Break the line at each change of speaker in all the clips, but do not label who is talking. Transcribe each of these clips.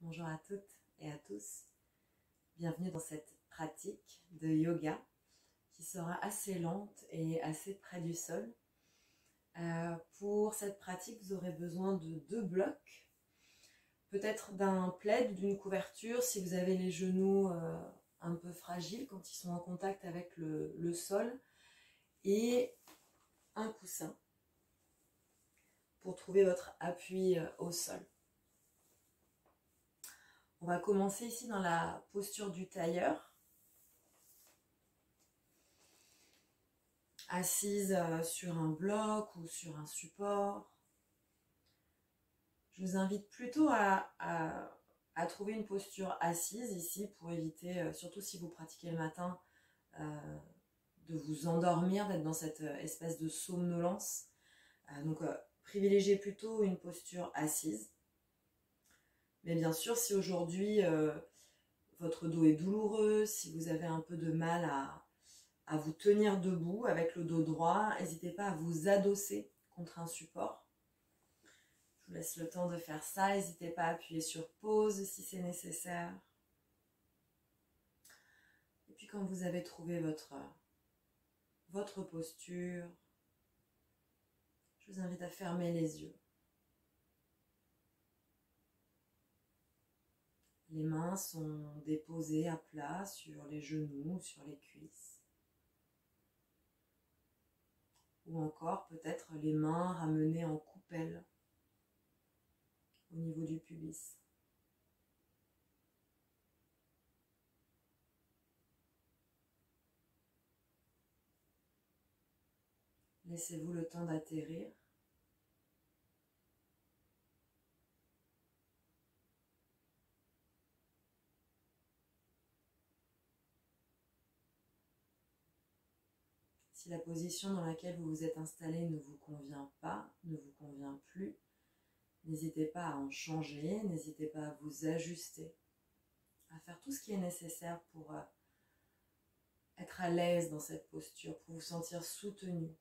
Bonjour à toutes et à tous. Bienvenue dans cette pratique de yoga qui sera assez lente et assez près du sol. Pour cette pratique, vous aurez besoin de 2 blocs, peut-être d'un plaid ou d'une couverture si vous avez les genoux un peu fragiles quand ils sont en contact avec le sol, et un coussin pour trouver votre appui au sol. On va commencer ici dans la posture du tailleur, assise sur un bloc ou sur un support. Je vous invite plutôt à trouver une posture assise ici pour éviter, surtout si vous pratiquez le matin, de vous endormir, d'être dans cette espèce de somnolence. Donc privilégiez plutôt une posture assise. Mais bien sûr, si aujourd'hui votre dos est douloureux, si vous avez un peu de mal à vous tenir debout avec le dos droit, n'hésitez pas à vous adosser contre un support. Je vous laisse le temps de faire ça. N'hésitez pas à appuyer sur pause si c'est nécessaire. Et puis quand vous avez trouvé votre posture, je vous invite à fermer les yeux. Les mains sont déposées à plat sur les genoux, sur les cuisses. Ou encore peut-être les mains ramenées en coupelle au niveau du pubis. Laissez-vous le temps d'atterrir. Si la position dans laquelle vous vous êtes installé ne vous convient pas, ne vous convient plus, n'hésitez pas à en changer, n'hésitez pas à vous ajuster, à faire tout ce qui est nécessaire pour être à l'aise dans cette posture, pour vous sentir soutenu.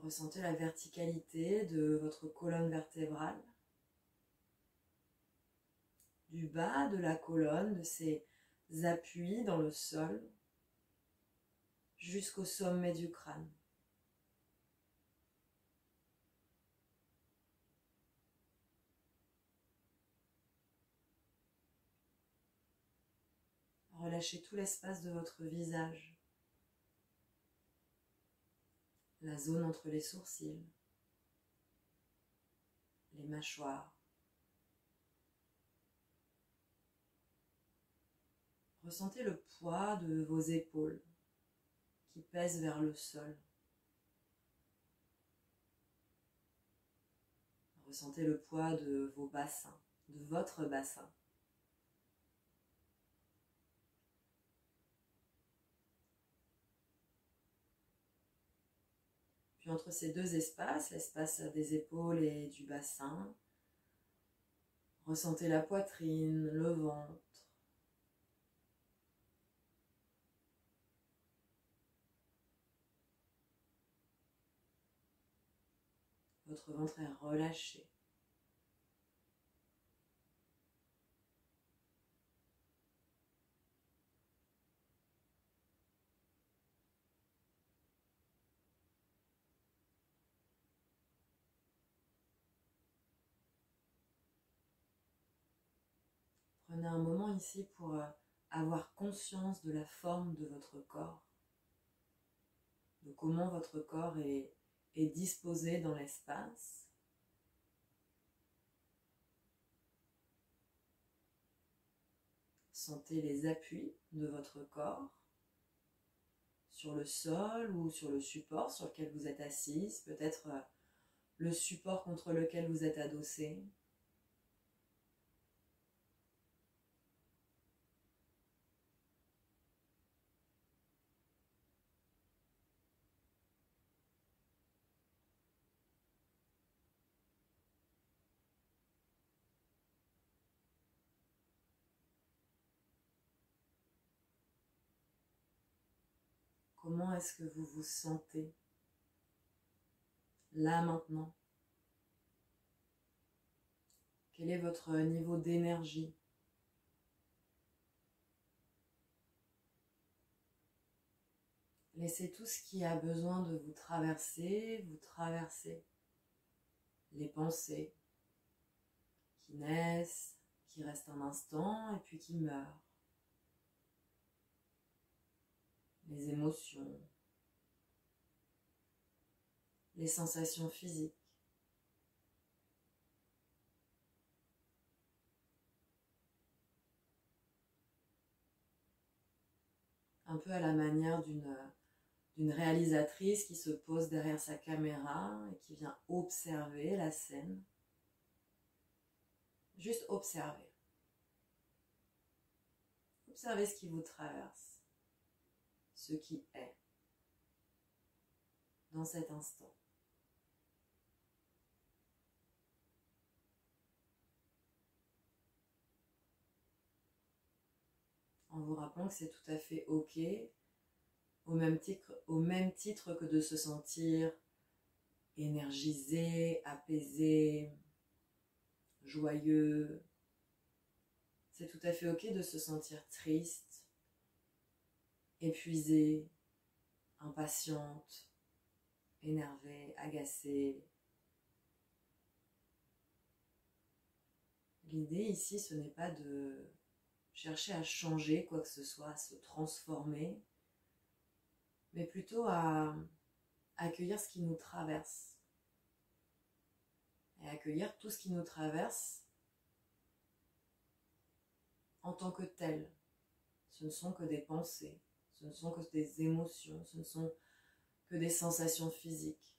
Ressentez la verticalité de votre colonne vertébrale, du bas de la colonne, de ses appuis dans le sol, jusqu'au sommet du crâne. Relâchez tout l'espace de votre visage, la zone entre les sourcils, les mâchoires. Ressentez le poids de vos épaules qui pèsent vers le sol. Ressentez le poids de vos bassins, de votre bassin. Puis entre ces deux espaces, l'espace des épaules et du bassin, ressentez la poitrine, le ventre. Votre ventre est relâché. Prenez un moment ici pour avoir conscience de la forme de votre corps, de comment votre corps est disposé dans l'espace. Sentez les appuis de votre corps sur le sol ou sur le support sur lequel vous êtes assise, peut-être le support contre lequel vous êtes adossé. comment est-ce que vous vous sentez là maintenant? Quel est votre niveau d'énergie? Laissez tout ce qui a besoin de vous traverser, les pensées qui naissent, qui restent un instant et puis qui meurent. Les émotions, les sensations physiques. Un peu à la manière d'une réalisatrice qui se pose derrière sa caméra et qui vient observer la scène. Juste observer. Observez ce qui vous traverse, ce qui est dans cet instant. En vous rappelant que c'est tout à fait ok, au même titre que de se sentir énergisé, apaisé, joyeux. C'est tout à fait ok de se sentir triste, épuisé, impatiente, énervé, agacé. L'idée ici, ce n'est pas de chercher à changer quoi que ce soit, à se transformer, mais plutôt à accueillir ce qui nous traverse. Et accueillir tout ce qui nous traverse en tant que tel. Ce ne sont que des pensées, ce ne sont que des émotions, ce ne sont que des sensations physiques.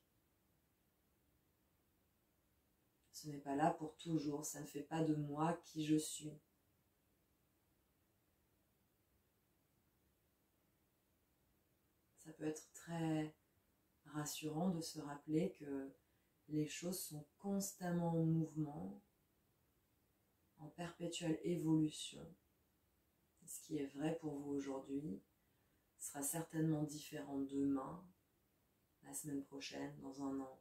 Ce n'est pas là pour toujours, ça ne fait pas de moi qui je suis. Ça peut être très rassurant de se rappeler que les choses sont constamment en mouvement, en perpétuelle évolution. Ce qui est vrai pour vous aujourd'hui sera certainement différent demain, la semaine prochaine, dans un an.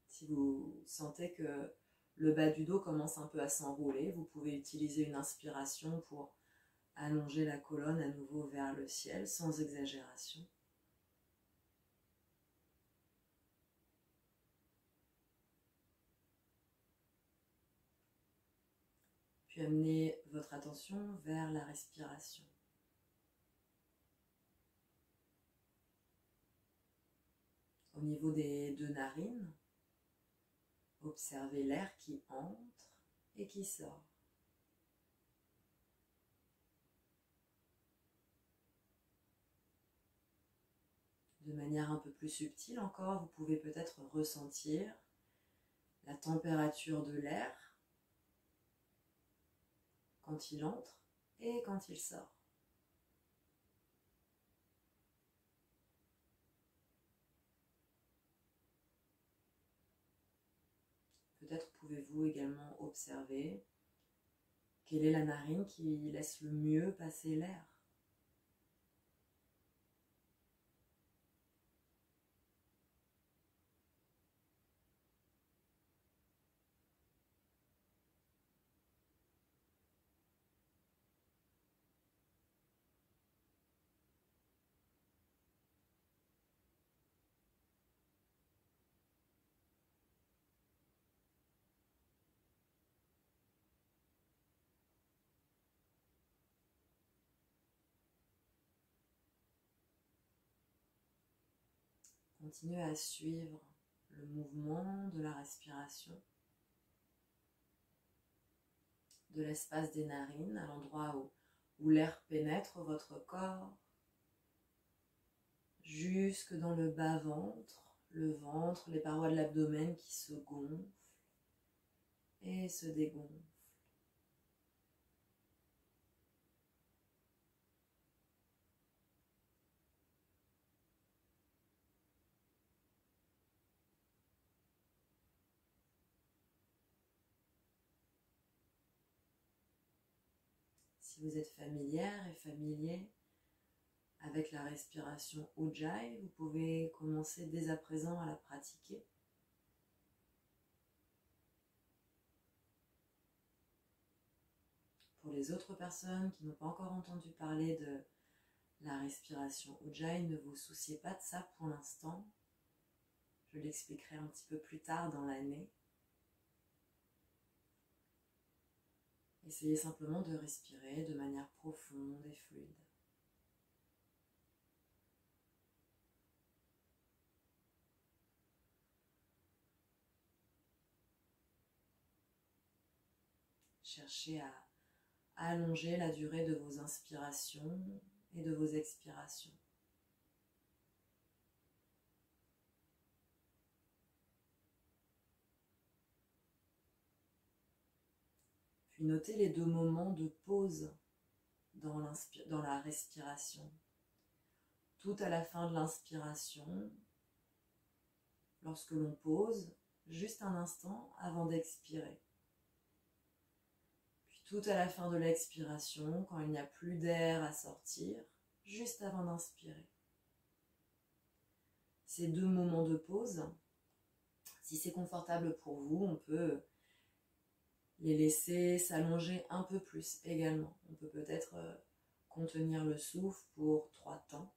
Si vous sentez que le bas du dos commence un peu à s'enrouler, vous pouvez utiliser une inspiration pour allonger la colonne à nouveau vers le ciel, sans exagération. Puis amenez votre attention vers la respiration. Au niveau des deux narines, observez l'air qui entre et qui sort. De manière un peu plus subtile encore, vous pouvez peut-être ressentir la température de l'air quand il entre et quand il sort. Peut-être pouvez-vous également observer quelle est la narine qui laisse le mieux passer l'air. Continuez à suivre le mouvement de la respiration, de l'espace des narines, à l'endroit où l'air pénètre votre corps, jusque dans le ventre, les parois de l'abdomen qui se gonflent et se dégonflent. Si vous êtes familière et familier avec la respiration Ujjayi, vous pouvez commencer dès à présent à la pratiquer. Pour les autres personnes qui n'ont pas encore entendu parler de la respiration Ujjayi, ne vous souciez pas de ça pour l'instant. Je l'expliquerai un petit peu plus tard dans l'année. Essayez simplement de respirer de manière profonde et fluide. Cherchez à allonger la durée de vos inspirations et de vos expirations. Puis notez les 2 moments de pause dans la respiration. Tout à la fin de l'inspiration, lorsque l'on pose, juste un instant avant d'expirer. Puis tout à la fin de l'expiration, quand il n'y a plus d'air à sortir, juste avant d'inspirer. Ces 2 moments de pause, si c'est confortable pour vous, on peut les laisser s'allonger un peu plus également. On peut peut-être contenir le souffle pour 3 temps.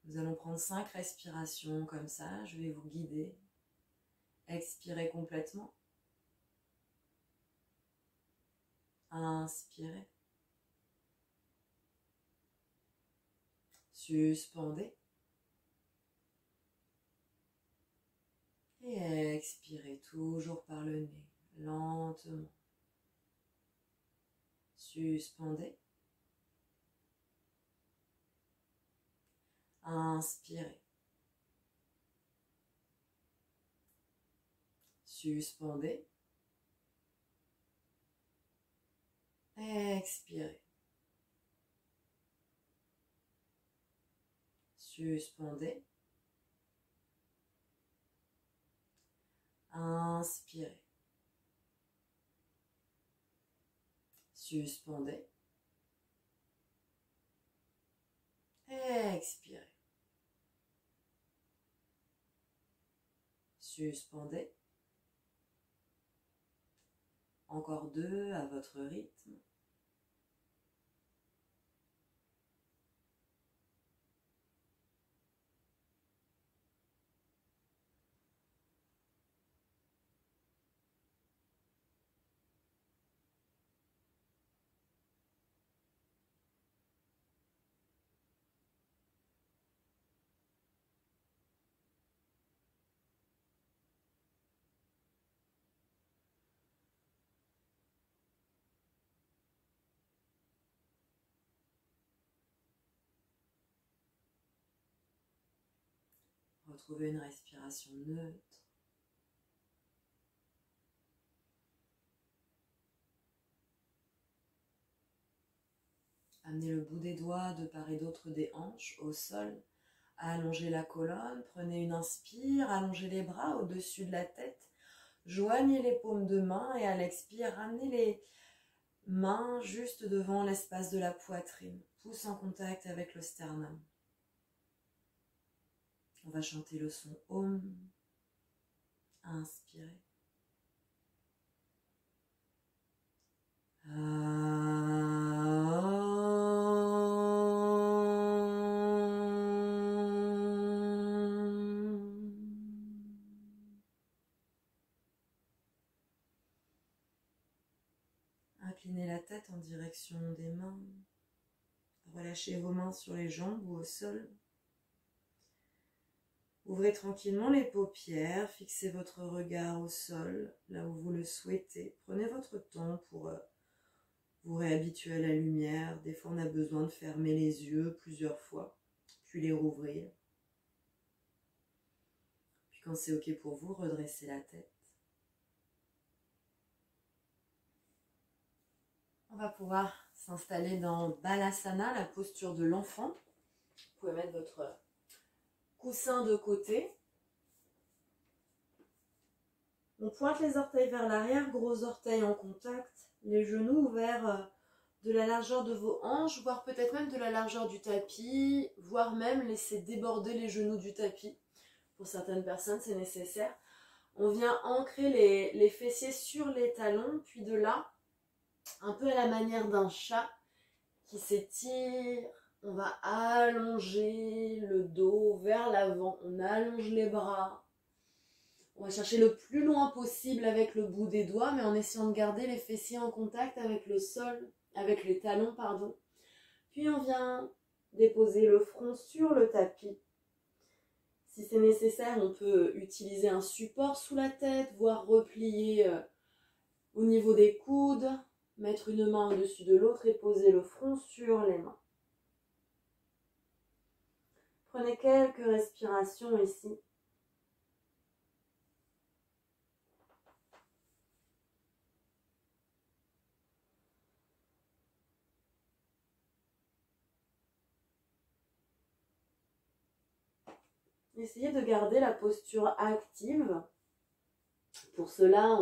Nous allons prendre 5 respirations comme ça, je vais vous guider. Expirez complètement. Inspirez. Suspendez. Et expirez toujours par le nez, lentement. Suspendez. Inspirez. Suspendez. Expirez. Suspendez. Inspirez. Suspendez. Expirez. Suspendez. Encore 2 à votre rythme. Retrouvez une respiration neutre. Amenez le bout des doigts de part et d'autre des hanches au sol. Allongez la colonne. Prenez une inspire. Allongez les bras au-dessus de la tête. Joignez les paumes de main et à l'expire, ramenez les mains juste devant l'espace de la poitrine. Pouce en contact avec le sternum. On va chanter le son Om. Inspirez. Inclinez la tête en direction des mains. Relâchez vos mains sur les jambes ou au sol. Ouvrez tranquillement les paupières, fixez votre regard au sol, là où vous le souhaitez. Prenez votre temps pour vous réhabituer à la lumière. Des fois, on a besoin de fermer les yeux plusieurs fois, puis les rouvrir. Puis quand c'est OK pour vous, redressez la tête. On va pouvoir s'installer dans Balasana, la posture de l'enfant. Vous pouvez mettre votre coussin de côté. On pointe les orteils vers l'arrière, gros orteils en contact, les genoux ouverts de la largeur de vos hanches, voire peut-être même de la largeur du tapis, voire même laisser déborder les genoux du tapis. Pour certaines personnes, c'est nécessaire. On vient ancrer les fessiers sur les talons, puis de là, un peu à la manière d'un chat qui s'étire, on va allonger le dos vers l'avant, on allonge les bras. On va chercher le plus loin possible avec le bout des doigts, mais en essayant de garder les fessiers en contact avec le sol, avec les talons, pardon. Puis on vient déposer le front sur le tapis. Si c'est nécessaire, on peut utiliser un support sous la tête, voire replier au niveau des coudes, mettre une main au-dessus de l'autre et poser le front sur les mains. Prenez quelques respirations ici. Essayez de garder la posture active. Pour cela,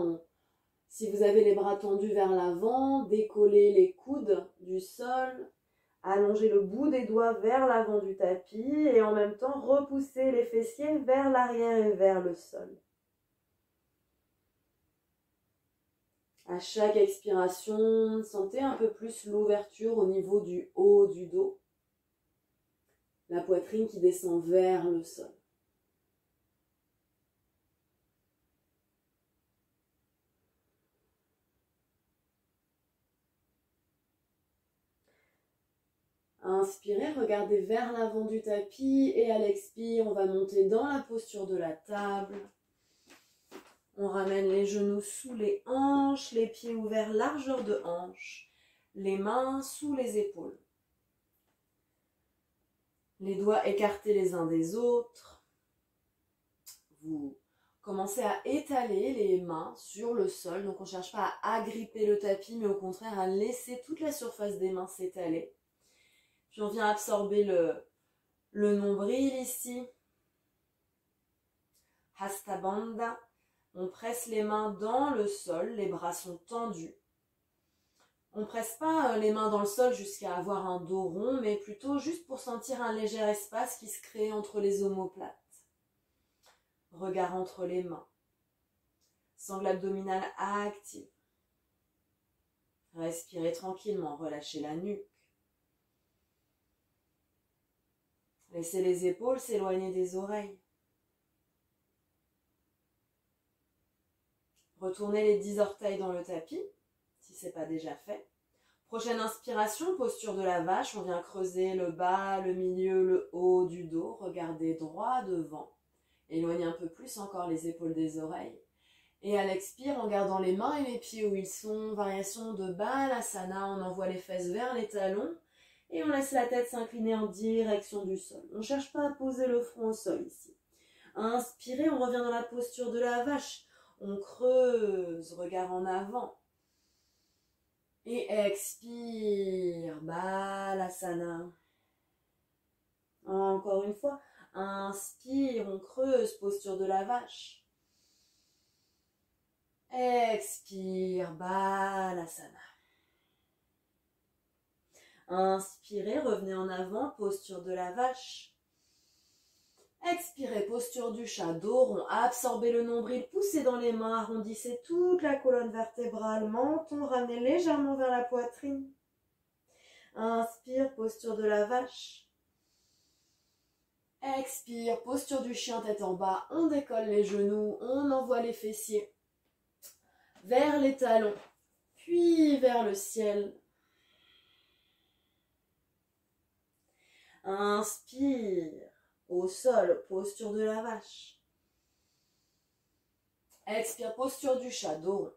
si vous avez les bras tendus vers l'avant, décollez les coudes du sol, allongez le bout des doigts vers l'avant du tapis et en même temps repoussez les fessiers vers l'arrière et vers le sol. À chaque expiration, sentez un peu plus l'ouverture au niveau du haut du dos, la poitrine qui descend vers le sol. Inspirez, regardez vers l'avant du tapis et à l'expire, on va monter dans la posture de la table. On ramène les genoux sous les hanches, les pieds ouverts largeur de hanche, les mains sous les épaules. Les doigts écartés les uns des autres. Vous commencez à étaler les mains sur le sol, donc on ne cherche pas à agripper le tapis, mais au contraire à laisser toute la surface des mains s'étaler. Puis on vient absorber le nombril ici. Hasta Bandha. On presse les mains dans le sol, les bras sont tendus. On ne presse pas les mains dans le sol jusqu'à avoir un dos rond, mais plutôt juste pour sentir un léger espace qui se crée entre les omoplates. Regard entre les mains. Sangle abdominale active. Respirez tranquillement, relâchez la nuque. Laissez les épaules s'éloigner des oreilles. Retournez les 10 orteils dans le tapis, si ce n'est pas déjà fait. Prochaine inspiration, posture de la vache. On vient creuser le bas, le milieu, le haut du dos. Regardez droit devant. Éloignez un peu plus encore les épaules des oreilles. Et à l'expire, en gardant les mains et les pieds où ils sont, variation de Balasana, on envoie les fesses vers les talons et on laisse la tête s'incliner en direction du sol. On ne cherche pas à poser le front au sol ici. Inspirez, on revient dans la posture de la vache. On creuse, regard en avant. Et expire, Balasana. Encore une fois, inspire, on creuse, posture de la vache. Expire, Balasana. Inspirez, revenez en avant, posture de la vache. Expirez, posture du chat, dos rond, absorbez le nombril, poussez dans les mains, arrondissez toute la colonne vertébrale, menton, ramenez légèrement vers la poitrine. Inspire, posture de la vache. Expire, posture du chien, tête en bas, on décolle les genoux, on envoie les fessiers vers les talons, puis vers le ciel. Inspire. Au sol, posture de la vache. Expire, posture du chat, dos rond.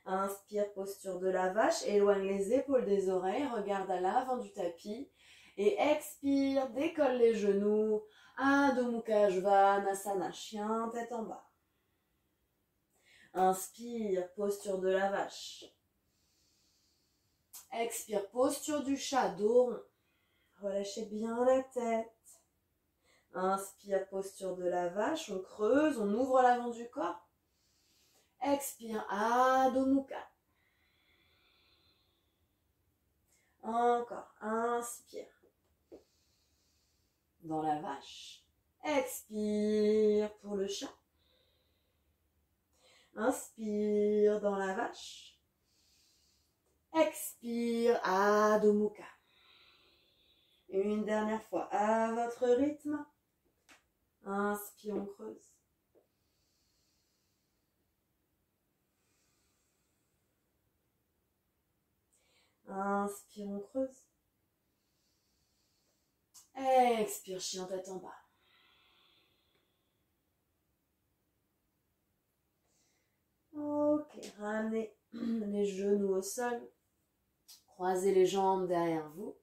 Inspire, posture de la vache, éloigne les épaules des oreilles, regarde à l'avant du tapis. Et expire, décolle les genoux. Adho Mukha Svanasana, chien, tête en bas. Inspire, posture de la vache. Expire, posture du chat, dos rond. Relâchez bien la tête. Inspire, posture de la vache. On creuse, on ouvre l'avant du corps. Expire, Adho Mukha. Encore, inspire. Dans la vache. Expire pour le chat. Inspire dans la vache. Expire, Adho Mukha. Une dernière fois à votre rythme. Inspire, on creuse. Inspire, on creuse. Expire, chien tête en bas. Ok, ramenez les genoux au sol. Croisez les jambes derrière vous.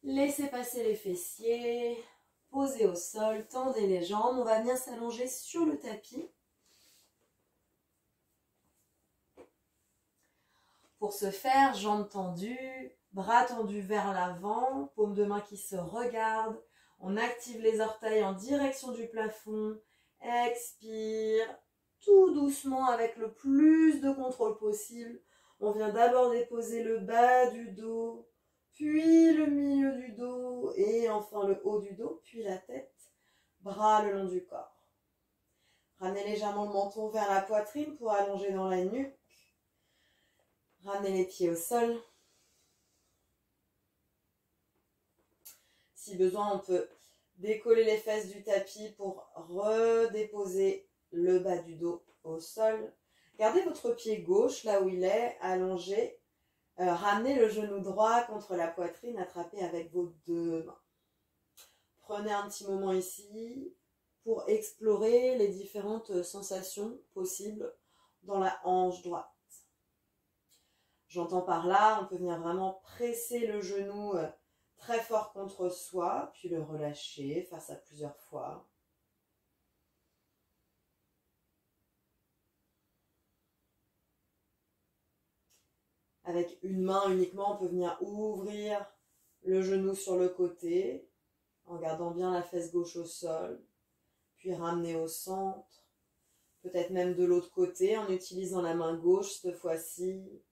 Laissez passer les fessiers. Posez au sol, tendez les jambes. On va venir s'allonger sur le tapis. Pour ce faire, jambes tendues, bras tendus vers l'avant, paumes de main qui se regardent. On active les orteils en direction du plafond. Expire, tout doucement avec le plus de contrôle possible. On vient d'abord déposer le bas du dos, puis le milieu du dos et enfin le haut du dos, puis la tête, bras le long du corps. Ramenez légèrement le menton vers la poitrine pour allonger dans la nuque. Ramenez les pieds au sol. Si besoin, on peut décoller les fesses du tapis pour redéposer le bas du dos au sol. Gardez votre pied gauche là où il est, allongé. Ramenez le genou droit contre la poitrine, attrapé avec vos deux mains. Prenez un petit moment ici pour explorer les différentes sensations possibles dans la hanche droite. J'entends par là, on peut venir vraiment presser le genou très fort contre soi, puis le relâcher, faire ça plusieurs fois. Avec une main uniquement, on peut venir ouvrir le genou sur le côté, en gardant bien la fesse gauche au sol, puis ramener au centre. Peut-être même de l'autre côté, en utilisant la main gauche cette fois-ci.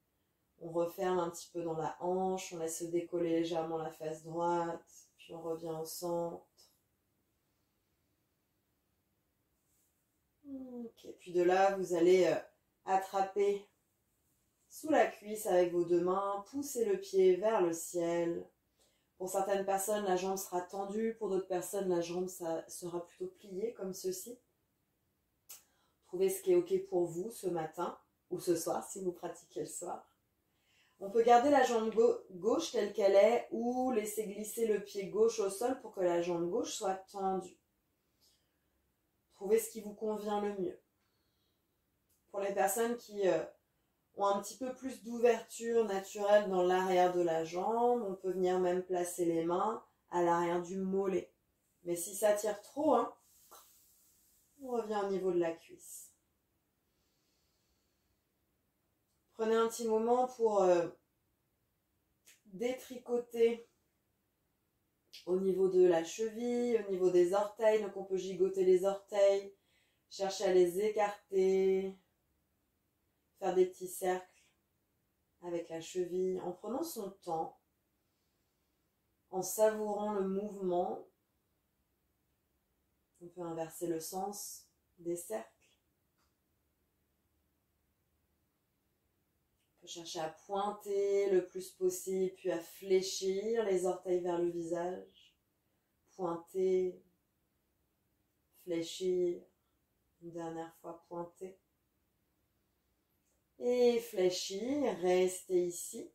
On referme un petit peu dans la hanche, on laisse se décoller légèrement la face droite, puis on revient au centre. Ok, puis de là, vous allez attraper sous la cuisse avec vos deux mains, pousser le pied vers le ciel. Pour certaines personnes, la jambe sera tendue, pour d'autres personnes, la jambe sera plutôt pliée comme ceci. Trouvez ce qui est ok pour vous ce matin ou ce soir si vous pratiquez le soir. On peut garder la jambe gauche telle qu'elle est ou laisser glisser le pied gauche au sol pour que la jambe gauche soit tendue. Trouvez ce qui vous convient le mieux. Pour les personnes qui ont un petit peu plus d'ouverture naturelle dans l'arrière de la jambe, on peut venir même placer les mains à l'arrière du mollet. Mais si ça tire trop, on revient au niveau de la cuisse. Prenez un petit moment pour détricoter au niveau de la cheville, au niveau des orteils. Donc on peut gigoter les orteils, chercher à les écarter, faire des petits cercles avec la cheville en prenant son temps, en savourant le mouvement. On peut inverser le sens des cercles. On peut chercher à pointer le plus possible, puis à fléchir les orteils vers le visage. Pointer, fléchir, une dernière fois pointer. Et fléchir, restez ici.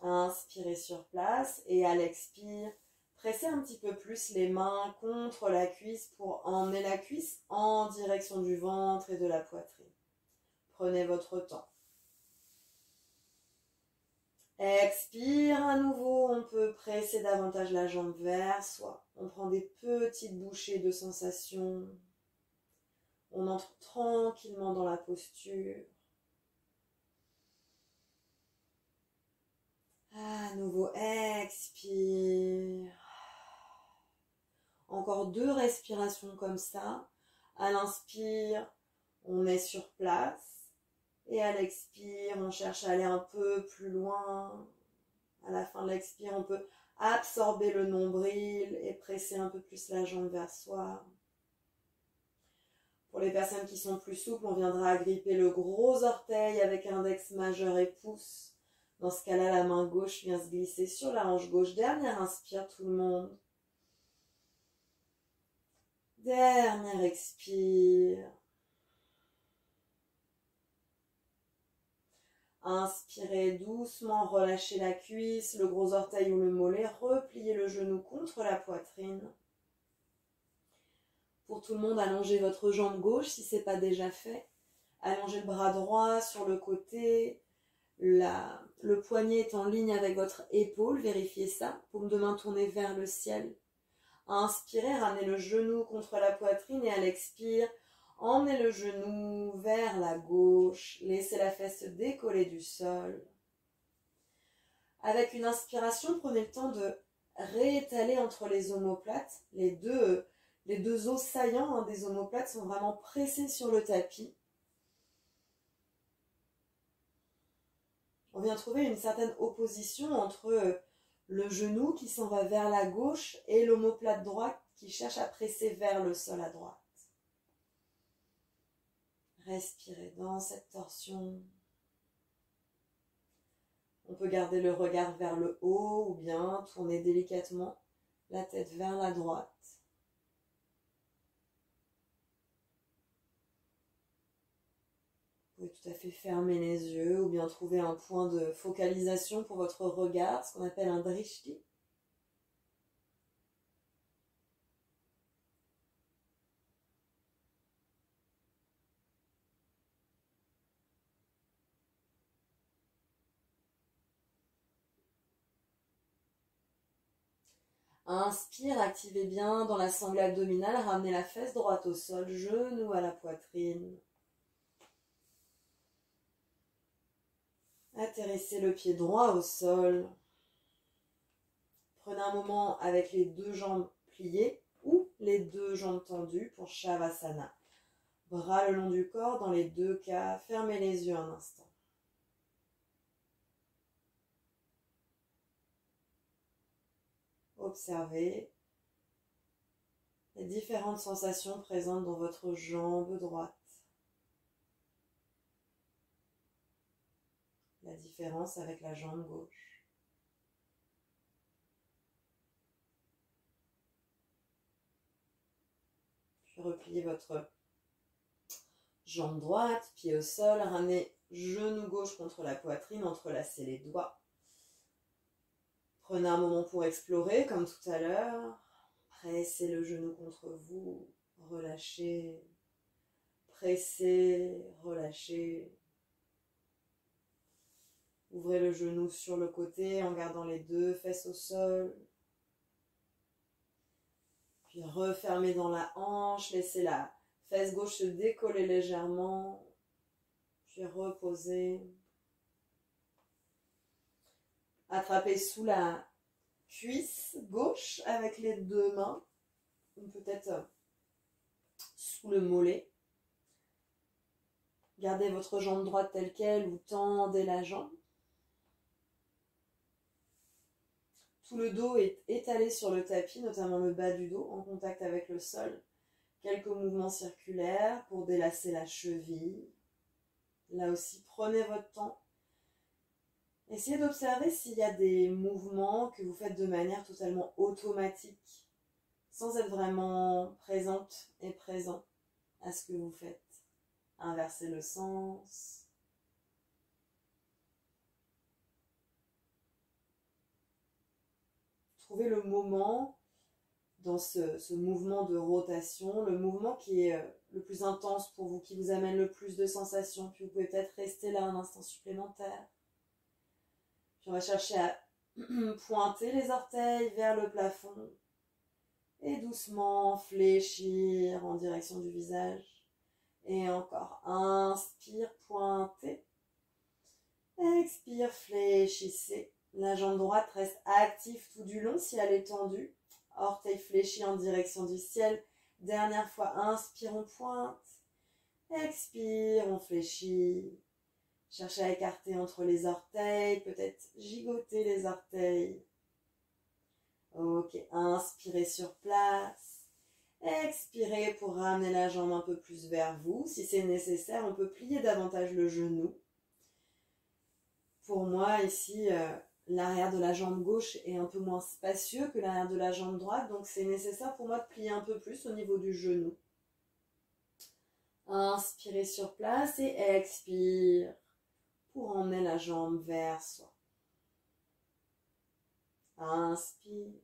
Inspirez sur place et à l'expire, pressez un petit peu plus les mains contre la cuisse pour emmener la cuisse en direction du ventre et de la poitrine. Prenez votre temps. Expire à nouveau, on peut presser davantage la jambe vers soi. On prend des petites bouchées de sensations. On entre tranquillement dans la posture. À nouveau, expire. Encore 2 respirations comme ça. À l'inspire, on est sur place. Et à l'expire, on cherche à aller un peu plus loin. À la fin de l'expire, on peut absorber le nombril et presser un peu plus la jambe vers soi. Pour les personnes qui sont plus souples, on viendra agripper le gros orteil avec index majeur et pouce. Dans ce cas-là, la main gauche vient se glisser sur la hanche gauche. Dernière inspire, tout le monde. Dernière expire. Inspirez doucement, relâchez la cuisse, le gros orteil ou le mollet, repliez le genou contre la poitrine. Pour tout le monde, allongez votre jambe gauche si ce n'est pas déjà fait. Allongez le bras droit sur le côté. Le poignet est en ligne avec votre épaule, vérifiez ça. Paume de main tournée vers le ciel. Inspirez, ramenez le genou contre la poitrine et à l'expire, emmenez le genou vers la gauche. Laissez la fesse se décoller du sol. Avec une inspiration, prenez le temps de réétaler entre les omoplates. Les deux os saillants des omoplates sont vraiment pressés sur le tapis. On vient trouver une certaine opposition entre le genou qui s'en va vers la gauche et l'omoplate droite qui cherche à presser vers le sol à droite. Respirez dans cette torsion. On peut garder le regard vers le haut ou bien tourner délicatement la tête vers la droite. Vous pouvez tout à fait fermer les yeux ou bien trouver un point de focalisation pour votre regard, ce qu'on appelle un drishti. Inspire, activez bien dans la sangle abdominale, ramenez la fesse droite au sol, genou à la poitrine. Atterrissez le pied droit au sol. Prenez un moment avec les deux jambes pliées ou les deux jambes tendues pour Shavasana. Bras le long du corps dans les deux cas. Fermez les yeux un instant. Observez les différentes sensations présentes dans votre jambe droite. La différence avec la jambe gauche. Puis repliez votre jambe droite, pied au sol, ramenez genou gauche contre la poitrine, entrelacez les doigts. Prenez un moment pour explorer, comme tout à l'heure. Pressez le genou contre vous, relâchez. Pressez, relâchez. Ouvrez le genou sur le côté en gardant les deux fesses au sol. Puis refermez dans la hanche, laissez la fesse gauche se décoller légèrement. Puis reposez. Attrapez sous la cuisse gauche avec les deux mains, ou peut-être sous le mollet. Gardez votre jambe droite telle qu'elle ou tendez la jambe. Tout le dos est étalé sur le tapis, notamment le bas du dos, en contact avec le sol. Quelques mouvements circulaires pour délasser la cheville. Là aussi, prenez votre temps. Essayez d'observer s'il y a des mouvements que vous faites de manière totalement automatique, sans être vraiment présente et présent à ce que vous faites. Inversez le sens. Trouvez le moment dans ce mouvement de rotation, le mouvement qui est le plus intense pour vous, qui vous amène le plus de sensations. Puis vous pouvez peut-être rester là un instant supplémentaire. Puis on va chercher à pointer les orteils vers le plafond et doucement fléchir en direction du visage. Et encore, inspire, pointez. Expire, fléchissez. La jambe droite reste active tout du long si elle est tendue. Orteil fléchi en direction du ciel. Dernière fois, inspire, on pointe. Expire, on fléchit. Cherchez à écarter entre les orteils, peut-être gigoter les orteils. Ok, inspirez sur place. Expirez pour ramener la jambe un peu plus vers vous. Si c'est nécessaire, on peut plier davantage le genou. Pour moi, ici, l'arrière de la jambe gauche est un peu moins spacieux que l'arrière de la jambe droite, donc c'est nécessaire pour moi de plier un peu plus au niveau du genou. Inspirez sur place et expire pour emmener la jambe vers soi. Inspire.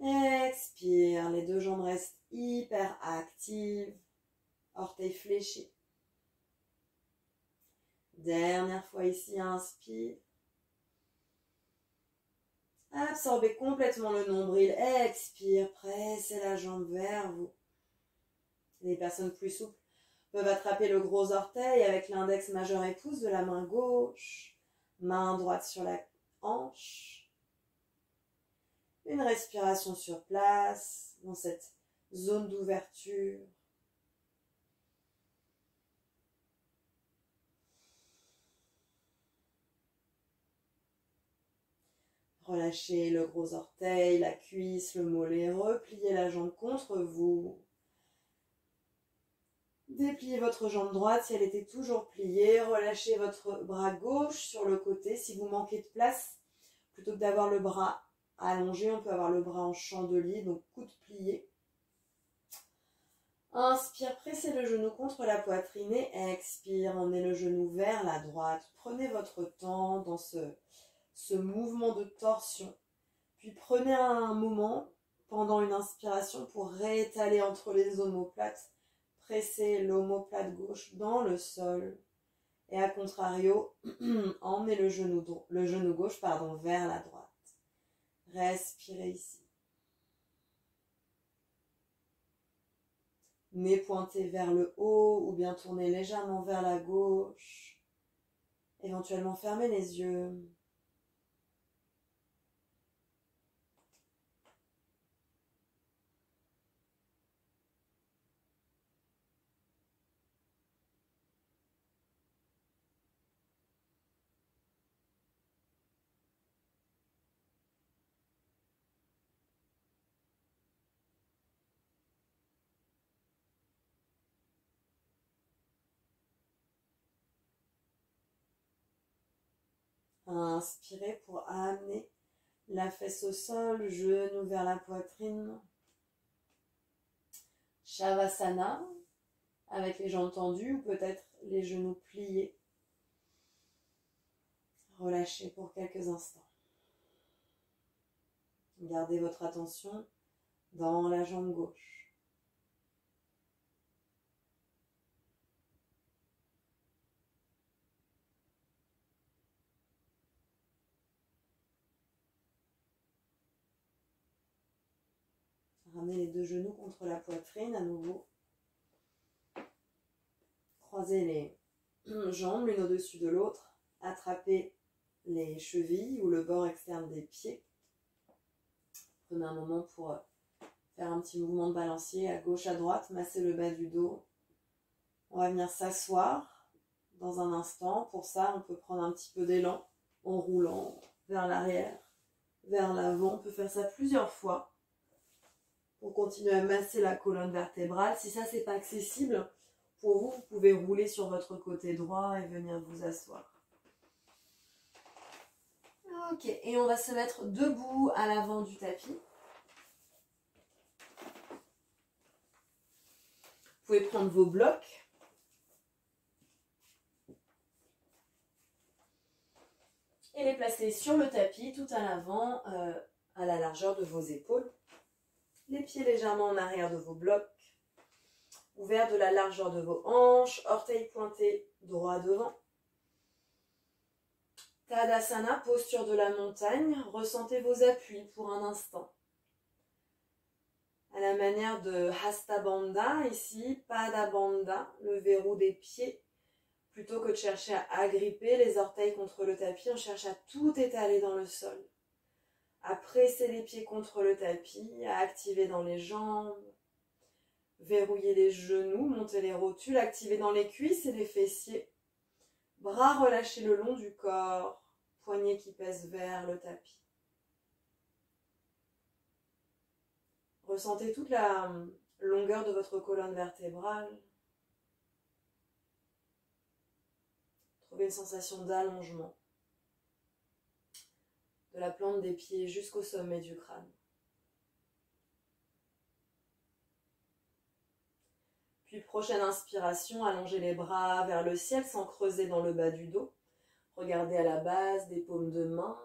Expire, les deux jambes restent hyper actives, orteils fléchis. Dernière fois ici, inspire. Absorbez complètement le nombril, expire, pressez la jambe vers vous. Les personnes plus souples peuvent attraper le gros orteil avec l'index majeur et pouce de la main gauche, main droite sur la hanche. Une respiration sur place, dans cette zone d'ouverture. Relâchez le gros orteil, la cuisse, le mollet, repliez la jambe contre vous. Dépliez votre jambe droite si elle était toujours pliée. Relâchez votre bras gauche sur le côté. Si vous manquez de place, plutôt que d'avoir le bras allongé, on peut avoir le bras en chandelier, donc coude plié. Inspire, pressez le genou contre la poitrine et expire, emmenez le genou vers la droite. Prenez votre temps dans ce mouvement de torsion. Puis prenez un moment pendant une inspiration pour réétaler entre les omoplates. Pressez l'omoplate gauche dans le sol. Et à contrario, emmenez le genou gauche vers la droite. Respirez ici. Nez pointé vers le haut ou bien tournez légèrement vers la gauche. Éventuellement fermez les yeux. Inspirez pour amener la fesse au sol, genou vers la poitrine. Shavasana, avec les jambes tendues ou peut-être les genoux pliés. Relâchez pour quelques instants. Gardez votre attention dans la jambe gauche. Ramenez les deux genoux contre la poitrine à nouveau. Croisez les jambes l'une au-dessus de l'autre. Attrapez les chevilles ou le bord externe des pieds. Prenez un moment pour faire un petit mouvement de balancier à gauche, à droite. Massez le bas du dos. On va venir s'asseoir dans un instant. Pour ça, on peut prendre un petit peu d'élan en roulant vers l'arrière, vers l'avant. On peut faire ça plusieurs fois. Pour continuer à masser la colonne vertébrale. Si ça, c'est pas accessible pour vous, vous pouvez rouler sur votre côté droit et venir vous asseoir. Ok, et on va se mettre debout à l'avant du tapis. Vous pouvez prendre vos blocs. Et les placer sur le tapis, tout à l'avant, à la largeur de vos épaules. Les pieds légèrement en arrière de vos blocs, ouverts de la largeur de vos hanches, orteils pointés droit devant. Tadasana, posture de la montagne, ressentez vos appuis pour un instant. À la manière de Hasta Bandha, ici, Pada Bandha, le verrou des pieds. Plutôt que de chercher à agripper les orteils contre le tapis, on cherche à tout étaler dans le sol. À presser les pieds contre le tapis, à activer dans les jambes. Verrouillez les genoux, montez les rotules, activez dans les cuisses et les fessiers. Bras relâchés le long du corps, poignets qui pèsent vers le tapis. Ressentez toute la longueur de votre colonne vertébrale. Trouvez une sensation d'allongement de la plante des pieds jusqu'au sommet du crâne. Puis prochaine inspiration, allongez les bras vers le ciel sans creuser dans le bas du dos. Regardez à la base des paumes de main.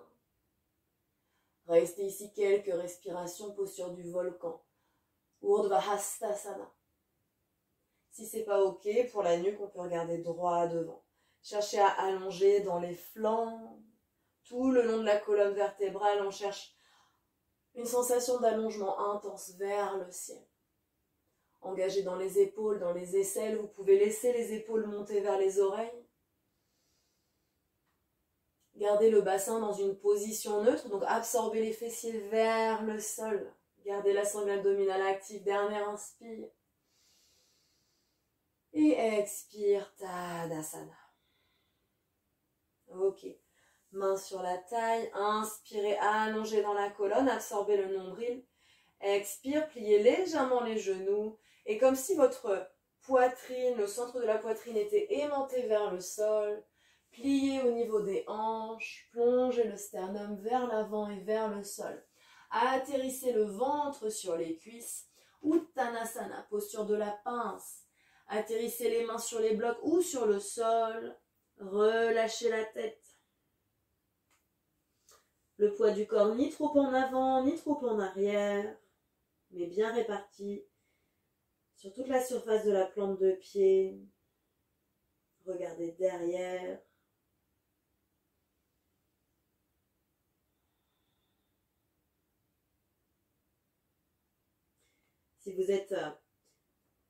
Restez ici quelques respirations, posture du volcan. Urdhva Hastasana. Si c'est pas ok, pour la nuque, on peut regarder droit devant. Cherchez à allonger dans les flancs. Tout le long de la colonne vertébrale, on cherche une sensation d'allongement intense vers le ciel. Engagez dans les épaules, dans les aisselles. Vous pouvez laisser les épaules monter vers les oreilles. Gardez le bassin dans une position neutre, donc absorbez les fessiers vers le sol. Gardez la sangle abdominale active. Dernière inspire. Et expire, Tadasana. Ok. Main sur la taille. Inspirez, allongez dans la colonne. Absorbez le nombril. Expire, pliez légèrement les genoux. Et comme si votre poitrine, le centre de la poitrine était aimanté vers le sol. Pliez au niveau des hanches, plongez le sternum vers l'avant et vers le sol. Atterrissez le ventre sur les cuisses. Uttanasana, posture de la pince. Atterrissez les mains sur les blocs ou sur le sol. Relâchez la tête. Le poids du corps ni trop en avant, ni trop en arrière, mais bien réparti sur toute la surface de la plante de pied. Regardez derrière.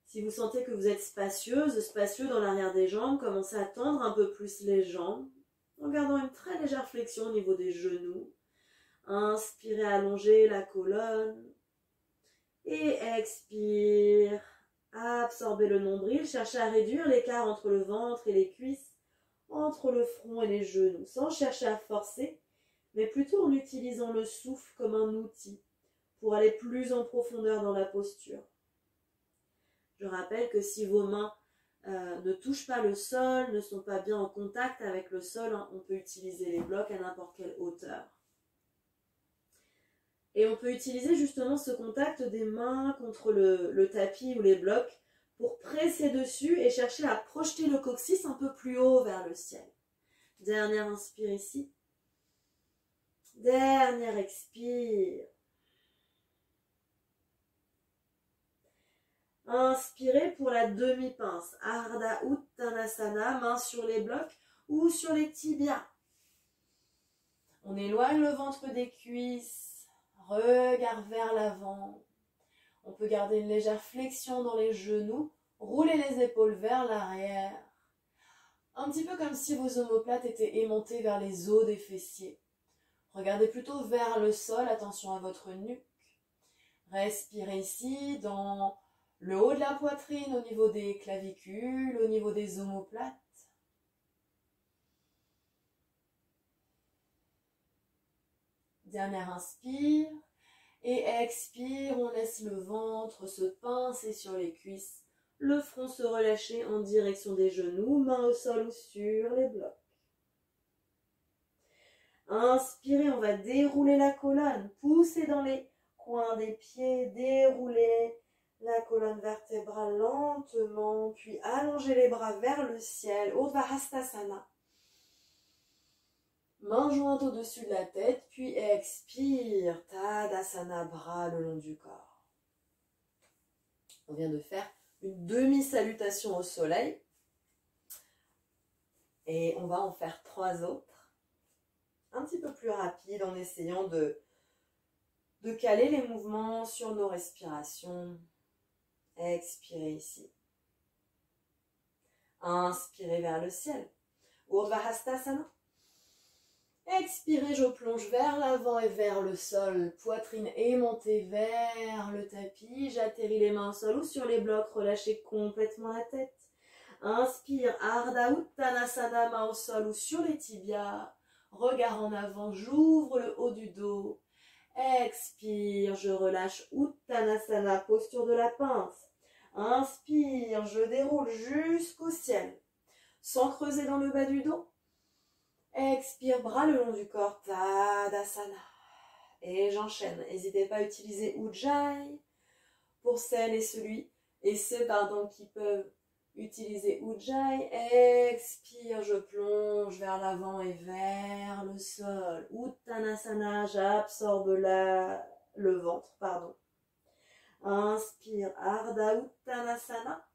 Si vous sentez que vous êtes spacieux dans l'arrière des jambes, commencez à tendre un peu plus les jambes en gardant une très légère flexion au niveau des genoux. Inspirez, allongez la colonne. Et expire. Absorbez le nombril. Cherchez à réduire l'écart entre le ventre et les cuisses, entre le front et les genoux, sans chercher à forcer, mais plutôt en utilisant le souffle comme un outil pour aller plus en profondeur dans la posture. Je rappelle que si vos mains ne touchent pas le sol, ne sont pas bien en contact avec le sol, on peut utiliser les blocs à n'importe quelle hauteur. Et on peut utiliser justement ce contact des mains contre le tapis ou les blocs pour presser dessus et chercher à projeter le coccyx un peu plus haut vers le ciel. Dernière inspire ici. Dernière expire. Inspirez pour la demi-pince. Ardha Uttanasana, main sur les blocs ou sur les tibias. On éloigne le ventre des cuisses. Regard vers l'avant. On peut garder une légère flexion dans les genoux. Roulez les épaules vers l'arrière. Un petit peu comme si vos omoplates étaient aimantées vers les os des fessiers. Regardez plutôt vers le sol. Attention à votre nuque. Respirez ici dans le haut de la poitrine, au niveau des clavicules, au niveau des omoplates. Dernière inspire. Et expire, on laisse le ventre se pincer sur les cuisses. Le front se relâcher en direction des genoux, mains au sol ou sur les blocs. Inspirez, on va dérouler la colonne. Poussez dans les coins des pieds, déroulez la colonne vertébrale lentement, puis allongez les bras vers le ciel. Urdhva Hastasana. Main jointe au-dessus de la tête, puis expire. Tadasana, bras le long du corps. On vient de faire une demi-salutation au soleil. Et on va en faire 3 autres. Un petit peu plus rapides en essayant de caler les mouvements sur nos respirations. Expirez ici. Inspirez vers le ciel. Urdhva Hastasana. Expirez, je plonge vers l'avant et vers le sol. Poitrine émontée vers le tapis. J'atterris les mains au sol ou sur les blocs. Relâchez complètement la tête. Inspire, Ardha Uttanasana, main au sol ou sur les tibias. Regard en avant, j'ouvre le haut du dos. Expire, je relâche Uttanasana, posture de la pince. Inspire, je déroule jusqu'au ciel. Sans creuser dans le bas du dos. Expire, bras le long du corps, Tadasana. Et j'enchaîne. N'hésitez pas à utiliser Ujjayi pour celles et ceux qui peuvent utiliser Ujjayi. Expire, je plonge vers l'avant et vers le sol. Uttanasana, j'absorbe le ventre, Inspire, Ardha Uttanasana.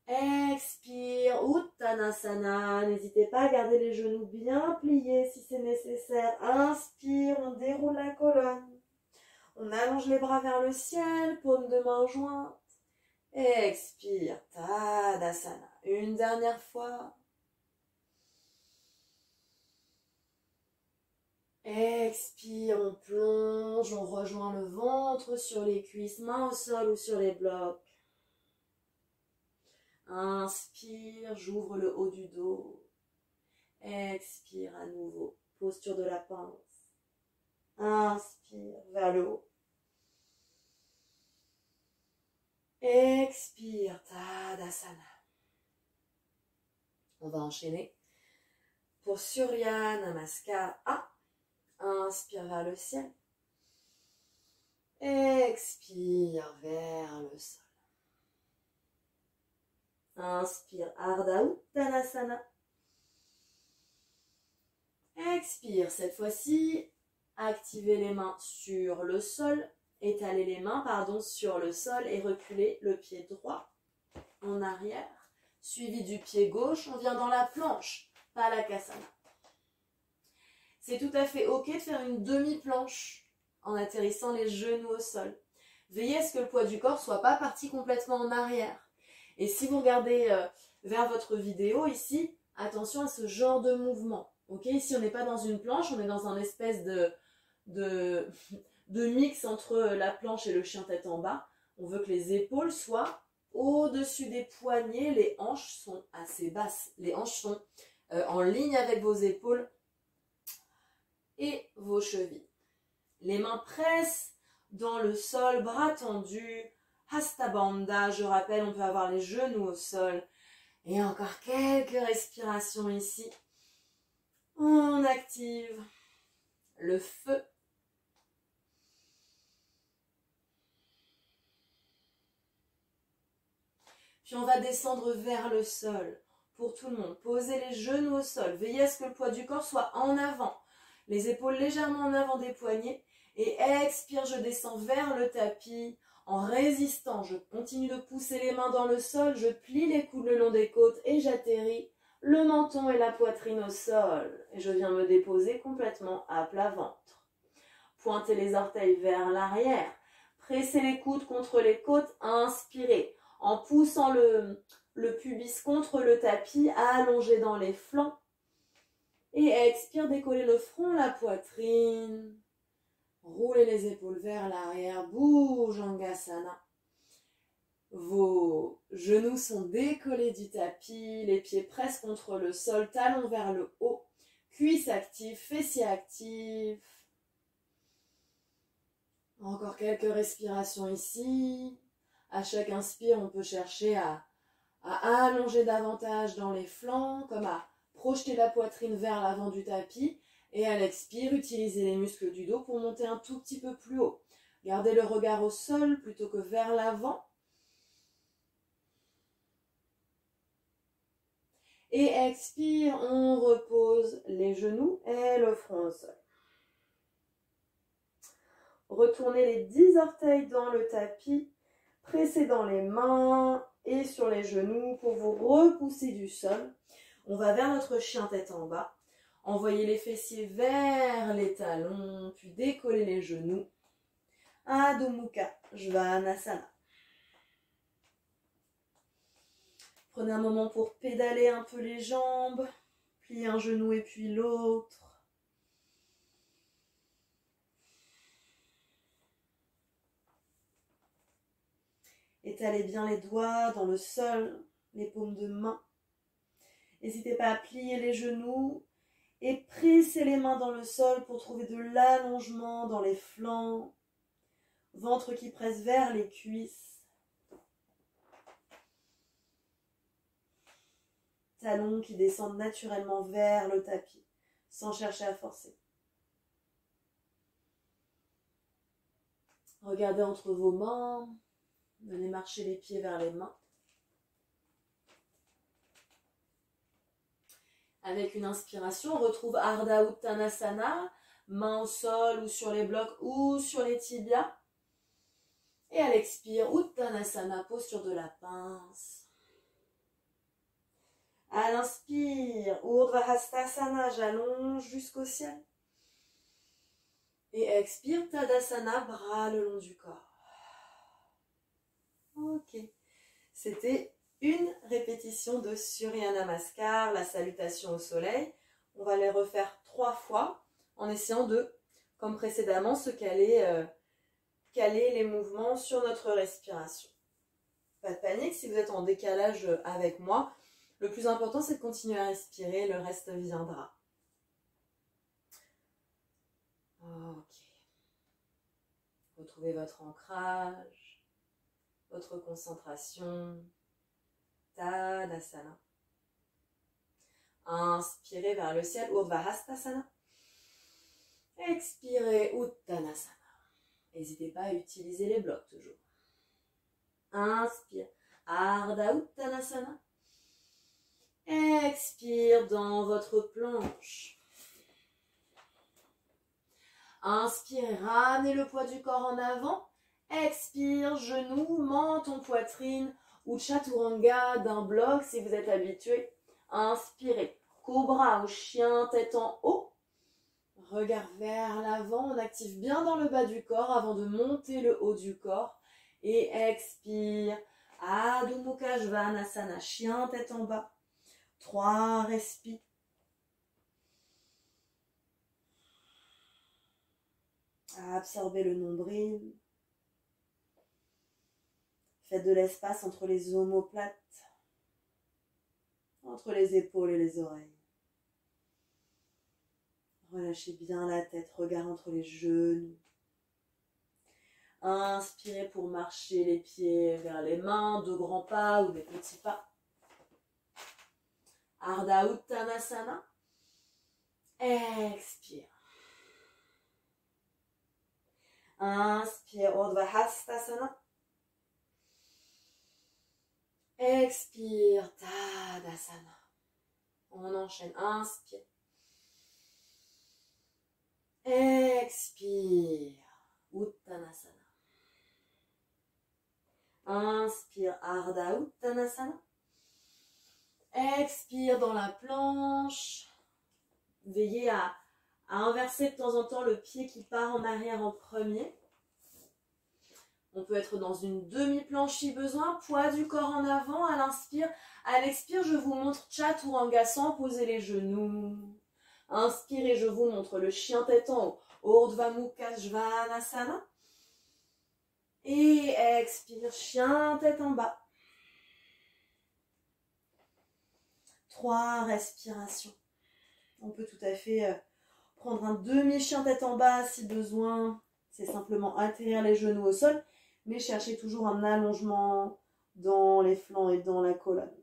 Expire, Uttanasana. N'hésitez pas à garder les genoux bien pliés si c'est nécessaire. Inspire, on déroule la colonne. On allonge les bras vers le ciel, paume de main jointe. Expire, Tadasana. Une dernière fois. Expire, on plonge, on rejoint le ventre sur les cuisses, mains au sol ou sur les blocs. Inspire, j'ouvre le haut du dos. Expire à nouveau, posture de la pince. Inspire vers le haut. Expire, Tadasana. On va enchaîner pour Surya Namaskara. Inspire vers le ciel. Expire vers le sol. Inspire, Ardha Uttanasana. Expire, cette fois-ci, activez les mains sur le sol. Étalez les mains, sur le sol et reculez le pied droit en arrière. Suivi du pied gauche, on vient dans la planche, Palakasana. C'est tout à fait ok de faire une demi-planche en atterrissant les genoux au sol. Veillez à ce que le poids du corps ne soit pas parti complètement en arrière. Et si vous regardez vers votre vidéo ici, attention à ce genre de mouvement. Ok, ici on n'est pas dans une planche, on est dans un espèce de mix entre la planche et le chien tête en bas. On veut que les épaules soient au-dessus des poignets, les hanches sont assez basses. Les hanches sont en ligne avec vos épaules et vos chevilles. Les mains pressent dans le sol, bras tendus. Hasta Bandha, je rappelle, on peut avoir les genoux au sol. Et encore quelques respirations ici. On active le feu. Puis on va descendre vers le sol. Pour tout le monde, posez les genoux au sol. Veillez à ce que le poids du corps soit en avant. Les épaules légèrement en avant des poignets. Et expire, je descends vers le tapis. En résistant, je continue de pousser les mains dans le sol, je plie les coudes le long des côtes et j'atterris le menton et la poitrine au sol. Et je viens me déposer complètement à plat ventre. Pointez les orteils vers l'arrière, pressez les coudes contre les côtes, inspirez. En poussant le pubis contre le tapis, allongé dans les flancs. Et expire, décollez le front, la poitrine. Roulez les épaules vers l'arrière, Bhujangasana. Vos genoux sont décollés du tapis, les pieds pressent contre le sol, talons vers le haut, cuisses actives, fessiers actifs. Encore quelques respirations ici. À chaque inspire, on peut chercher à allonger davantage dans les flancs, comme à projeter la poitrine vers l'avant du tapis. Et à l'expire, utilisez les muscles du dos pour monter un tout petit peu plus haut. Gardez le regard au sol plutôt que vers l'avant. Et expire, on repose les genoux et le front au sol. Retournez les 10 orteils dans le tapis, pressez dans les mains et sur les genoux pour vous repousser du sol. On va vers notre chien tête en bas. Envoyez les fessiers vers les talons, puis décollez les genoux. Adho Mukha Svanasana. Prenez un moment pour pédaler un peu les jambes, Pliez un genou et puis l'autre. Étalez bien les doigts dans le sol, les paumes de main. N'hésitez pas à plier les genoux et pressez les mains dans le sol pour trouver de l'allongement dans les flancs. Ventre qui presse vers les cuisses. Talons qui descendent naturellement vers le tapis, sans chercher à forcer. Regardez entre vos mains. Venez marcher les pieds vers les mains. Avec une inspiration, on retrouve Ardha Uttanasana, main au sol ou sur les blocs ou sur les tibias. Et à l'expire, Uttanasana, posture de la pince. À l'inspire, Urdhva Hastasana, j'allonge jusqu'au ciel. Et expire, Tadasana, bras le long du corps. Ok, c'était une répétition de Surya Namaskar, la salutation au soleil. On va les refaire 3 fois en essayant de, comme précédemment, se caler les mouvements sur notre respiration. Pas de panique, si vous êtes en décalage avec moi, le plus important c'est de continuer à respirer, le reste viendra. Ok. Retrouvez votre ancrage, votre concentration. Tadasana. Inspirez vers le ciel, Urdhva Hastasana. Expirez, Uttanasana. N'hésitez pas à utiliser les blocs toujours. Inspire, Ardha Uttanasana. Expire dans votre planche. Inspirez, ramenez le poids du corps en avant. Expire, genoux, menton, poitrine ou chaturanga d'un bloc si vous êtes habitué. Inspirez, cobra ou chien, tête en haut. Regard vers l'avant, on active bien dans le bas du corps avant de monter le haut du corps. Et expire, Adho Mukha Svanasana, chien, tête en bas. 3 respires. Absorbez le nombril. Faites de l'espace entre les omoplates, entre les épaules et les oreilles. Relâchez bien la tête, regard entre les genoux. Inspirez pour marcher les pieds vers les mains, de grands pas ou des petits pas. Ardha Uttanasana. Expire. Inspire, Urdhva Hastasana. Expire, Tadasana. On enchaîne, inspire. Expire, Uttanasana. Inspire, Ardha Uttanasana. Expire dans la planche. Veillez à inverser de temps en temps le pied qui part en arrière en premier. On peut être dans une demi-planche si besoin, poids du corps en avant à l'inspire. À l'expire, je vous montre Chaturanga sans poser les genoux. Inspirez, je vous montre le chien tête en haut, Urdhva Mukha Svanasana. Et expire, chien tête en bas. 3 respirations. On peut tout à fait prendre un demi-chien tête en bas si besoin. C'est simplement atterrir les genoux au sol, mais cherchez toujours un allongement dans les flancs et dans la colonne.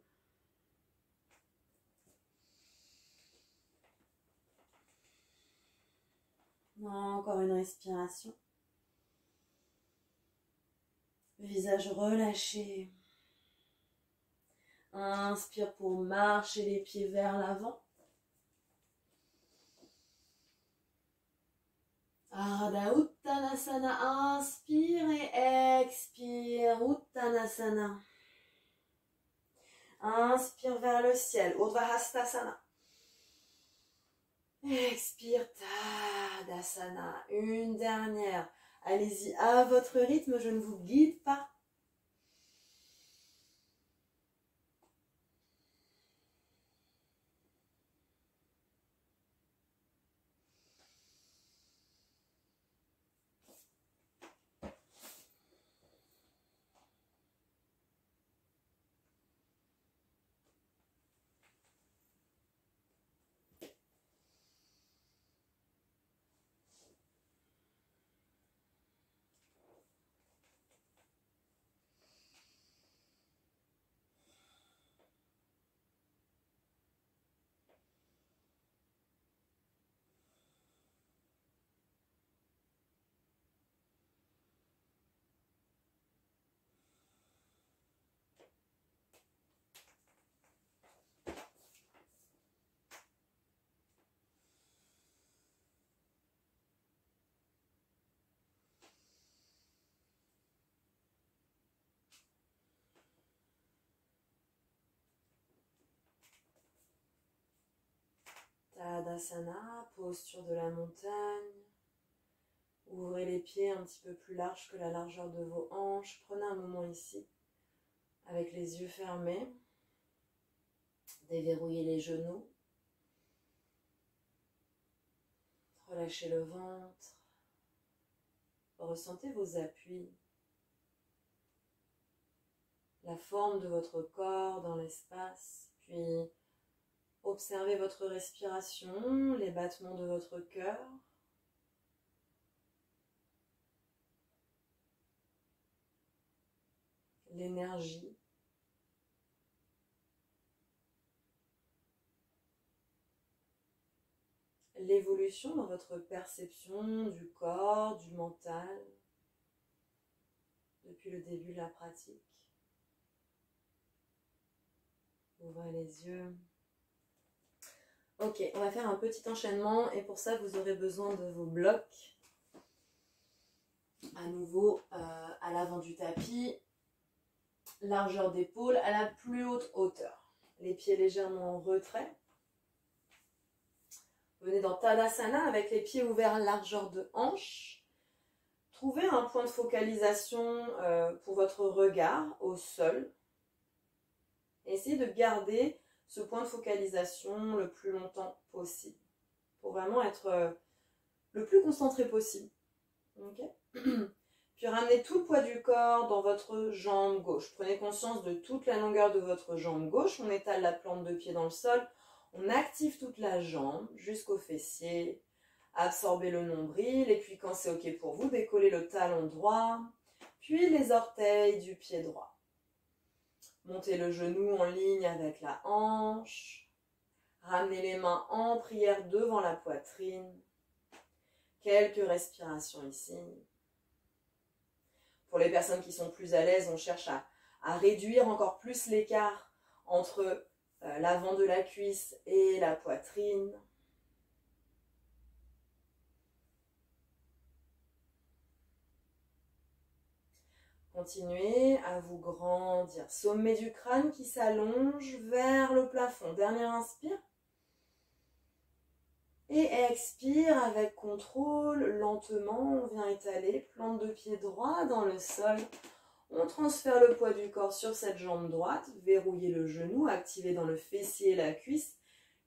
Encore une respiration. Visage relâché. Inspire pour marcher les pieds vers l'avant. Ardha Uttanasana, inspire et expire, Uttanasana. Inspire vers le ciel, Urdhva Hastasana. Expire, Tadasana. Une dernière. Allez-y à votre rythme, je ne vous guide pas. Tadasana, posture de la montagne. Ouvrez les pieds un petit peu plus larges que la largeur de vos hanches. Prenez un moment ici, avec les yeux fermés. Déverrouillez les genoux. Relâchez le ventre. Ressentez vos appuis. La forme de votre corps dans l'espace. Puis observez votre respiration, les battements de votre cœur. L'énergie. L'évolution dans votre perception du corps, du mental, depuis le début de la pratique. Ouvrez les yeux. Ok, on va faire un petit enchaînement et pour ça vous aurez besoin de vos blocs. À nouveau à l'avant du tapis, largeur d'épaule à la plus haute hauteur. Les pieds légèrement en retrait. Venez dans Tadasana avec les pieds ouverts, largeur de hanche. Trouvez un point de focalisation pour votre regard au sol. Essayez de garder ce point de focalisation le plus longtemps possible. Pour vraiment être le plus concentré possible. Okay. Puis ramenez tout le poids du corps dans votre jambe gauche. Prenez conscience de toute la longueur de votre jambe gauche. On étale la plante de pied dans le sol. On active toute la jambe jusqu'au fessier. Absorbez le nombril. Et puis quand c'est ok pour vous, décollez le talon droit. Puis les orteils du pied droit. Montez le genou en ligne avec la hanche. Ramenez les mains en prière devant la poitrine. Quelques respirations ici. Pour les personnes qui sont plus à l'aise, on cherche à réduire encore plus l'écart entre l'avant de la cuisse et la poitrine. Continuez à vous grandir. Sommet du crâne qui s'allonge vers le plafond. Dernière inspire. Et expire avec contrôle, lentement, on vient étaler, plante de pied droit dans le sol. On transfère le poids du corps sur cette jambe droite, verrouillez le genou, activez dans le fessier et la cuisse.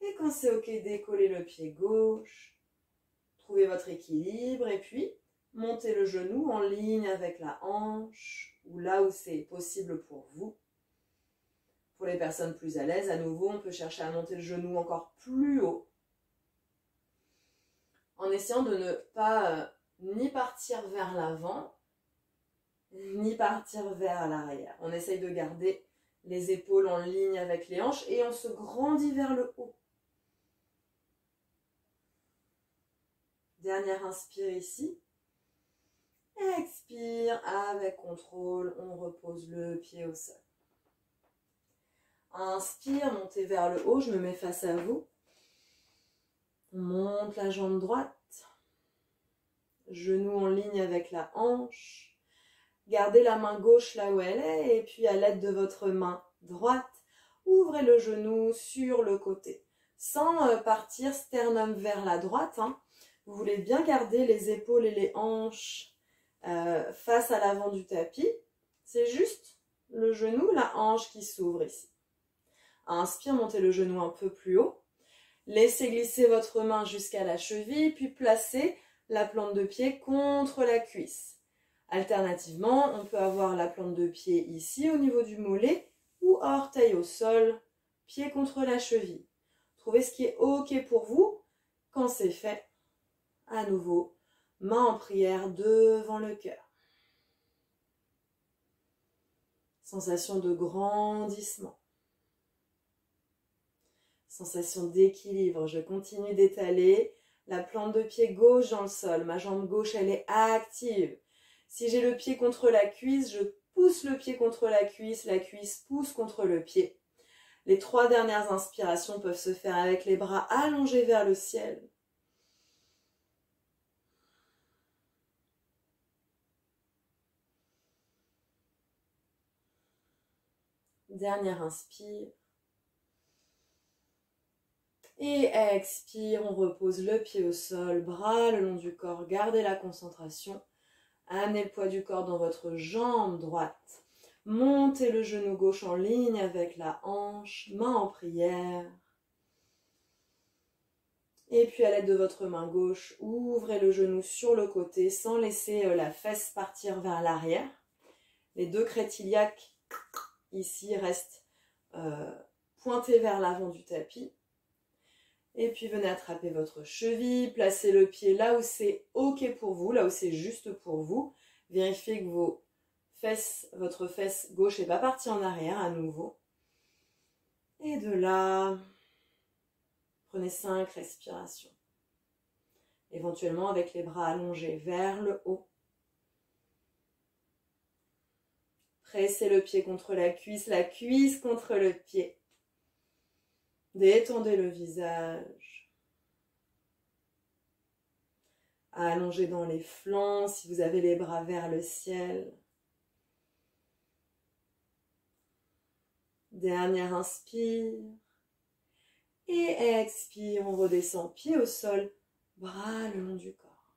Et quand c'est ok, décollez le pied gauche. Trouvez votre équilibre et puis montez le genou en ligne avec la hanche ou là où c'est possible pour vous. Pour les personnes plus à l'aise, à nouveau, on peut chercher à monter le genou encore plus haut. En essayant de ne pas ni partir vers l'avant, ni partir vers l'arrière. On essaye de garder les épaules en ligne avec les hanches et on se grandit vers le haut. Dernière inspire ici. Expire avec contrôle, on repose le pied au sol. Inspire, montez vers le haut, je me mets face à vous. On monte la jambe droite, genou en ligne avec la hanche. Gardez la main gauche là où elle est et puis à l'aide de votre main droite, ouvrez le genou sur le côté. Sans partir sternum vers la droite, vous voulez bien garder les épaules et les hanches face à l'avant du tapis. C'est juste le genou, la hanche qui s'ouvre ici. Inspire, montez le genou un peu plus haut. Laissez glisser votre main jusqu'à la cheville, puis placez la plante de pied contre la cuisse. Alternativement, on peut avoir la plante de pied ici au niveau du mollet ou orteil au sol, pied contre la cheville. Trouvez ce qui est ok pour vous. Quand c'est fait, à nouveau, main en prière devant le cœur. Sensation de grandissement. Sensation d'équilibre, je continue d'étaler la plante de pied gauche dans le sol. Ma jambe gauche, elle est active. Si j'ai le pied contre la cuisse, je pousse le pied contre la cuisse pousse contre le pied. Les 3 dernières inspirations peuvent se faire avec les bras allongés vers le ciel. Dernière inspire. Et expire, on repose le pied au sol, bras le long du corps, gardez la concentration. Amenez le poids du corps dans votre jambe droite. Montez le genou gauche en ligne avec la hanche, main en prière. Et puis à l'aide de votre main gauche, ouvrez le genou sur le côté sans laisser la fesse partir vers l'arrière. Les deux crêtes iliaques ici restent pointées vers l'avant du tapis. Et puis venez attraper votre cheville, placez le pied là où c'est ok pour vous, là où c'est juste pour vous. Vérifiez que votre fesse gauche n'est pas partie en arrière à nouveau. Et de là, prenez 5 respirations. Éventuellement avec les bras allongés vers le haut. Pressez le pied contre la cuisse contre le pied. Détendez le visage. Allongez dans les flancs si vous avez les bras vers le ciel. Dernière inspire. Et expire, on redescend pied au sol, bras le long du corps.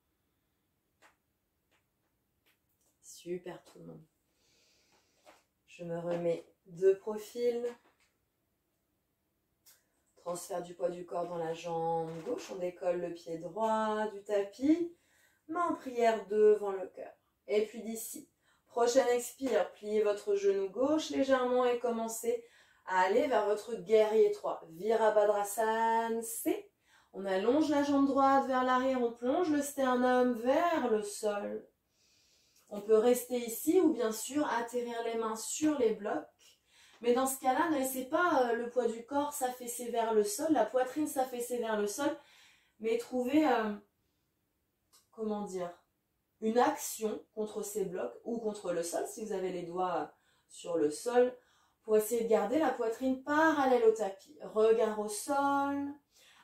Super tout le monde. Je me remets de profil. Transfert du poids du corps dans la jambe gauche. On décolle le pied droit du tapis. Main en prière devant le cœur. Et puis d'ici, prochaine expire, pliez votre genou gauche légèrement et commencez à aller vers votre guerrier 3. Virabhadrasana, C. On allonge la jambe droite vers l'arrière, on plonge le sternum vers le sol. On peut rester ici ou bien sûr atterrir les mains sur les blocs. Mais dans ce cas-là, ne laissez pas le poids du corps s'affaisser vers le sol, la poitrine s'affaisser vers le sol, mais trouvez, une action contre ces blocs ou contre le sol, si vous avez les doigts sur le sol, pour essayer de garder la poitrine parallèle au tapis. Regard au sol,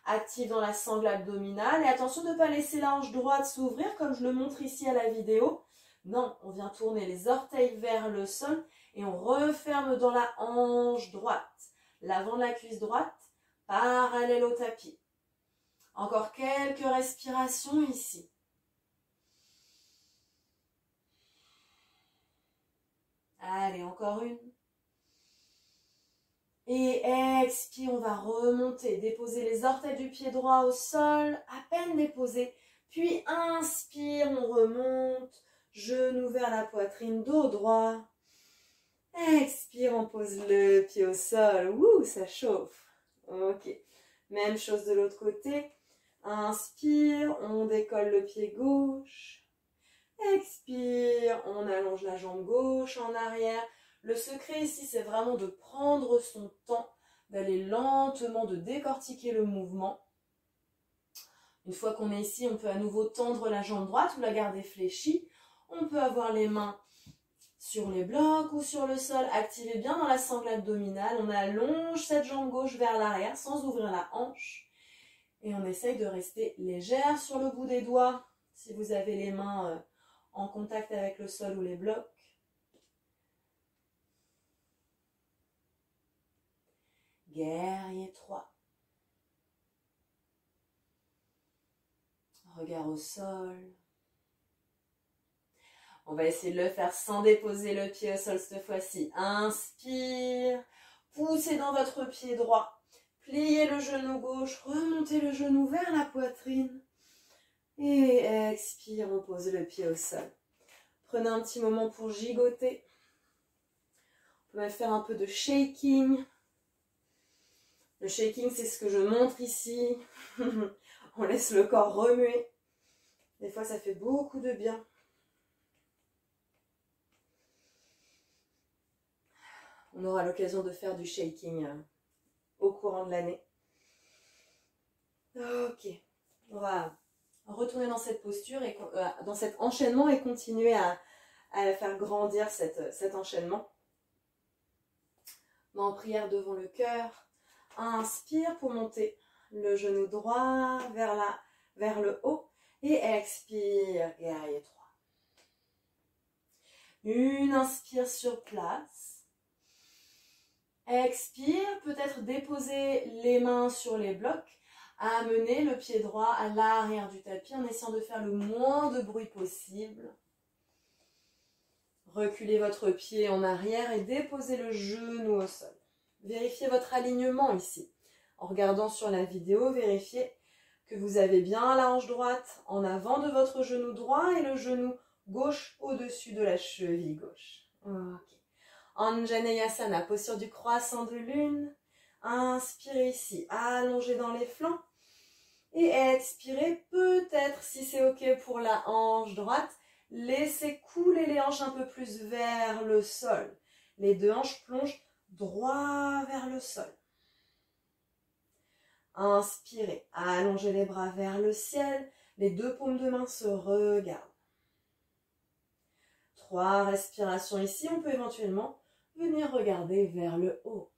active dans la sangle abdominale, et attention de ne pas laisser la hanche droite s'ouvrir comme je le montre ici à la vidéo. Non, on vient tourner les orteils vers le sol, et on referme dans la hanche droite. L'avant de la cuisse droite, parallèle au tapis. Encore quelques respirations ici. Allez, encore une. Et expire, on va remonter, déposer les orteils du pied droit au sol, à peine déposés. Puis inspire, on remonte, genou vers la poitrine, dos droit. Expire, on pose le pied au sol. Ouh, ça chauffe. Ok. Même chose de l'autre côté. Inspire, on décolle le pied gauche. Expire, on allonge la jambe gauche en arrière. Le secret ici, c'est vraiment de prendre son temps, d'aller lentement, de décortiquer le mouvement. Une fois qu'on est ici, on peut à nouveau tendre la jambe droite ou la garder fléchie. On peut avoir les mains sur les blocs ou sur le sol. Activez bien dans la sangle abdominale. On allonge cette jambe gauche vers l'arrière sans ouvrir la hanche. Et on essaye de rester légère sur le bout des doigts. Si vous avez les mains en contact avec le sol ou les blocs. Guerrier 3. Regard au sol. On va essayer de le faire sans déposer le pied au sol cette fois-ci. Inspire. Poussez dans votre pied droit. Pliez le genou gauche. Remontez le genou vers la poitrine. Et expire, on pose le pied au sol. Prenez un petit moment pour gigoter. On peut même faire un peu de shaking. Le shaking, c'est ce que je montre ici. On laisse le corps remuer. Des fois, ça fait beaucoup de bien. On aura l'occasion de faire du shaking au courant de l'année. Ok. On va retourner dans cette posture, et dans cet enchaînement et continuer à faire grandir cet enchaînement. Main en prière devant le cœur. Inspire pour monter le genou droit vers le haut. Et expire, guerrier 3. Une inspire sur place. Expire, peut-être déposer les mains sur les blocs. Amenez le pied droit à l'arrière du tapis en essayant de faire le moins de bruit possible. Reculez votre pied en arrière et déposez le genou au sol. Vérifiez votre alignement ici. En regardant sur la vidéo, vérifiez que vous avez bien la hanche droite en avant de votre genou droit et le genou gauche au-dessus de la cheville gauche. Ok. Anjaneyasana, posture du croissant de lune. Inspirez ici, allongez dans les flancs. Et expirez, peut-être si c'est ok pour la hanche droite, laissez couler les hanches un peu plus vers le sol. Les deux hanches plongent droit vers le sol. Inspirez, allongez les bras vers le ciel, les deux paumes de main se regardent. 3 respirations ici, on peut éventuellement venir regarder vers le haut.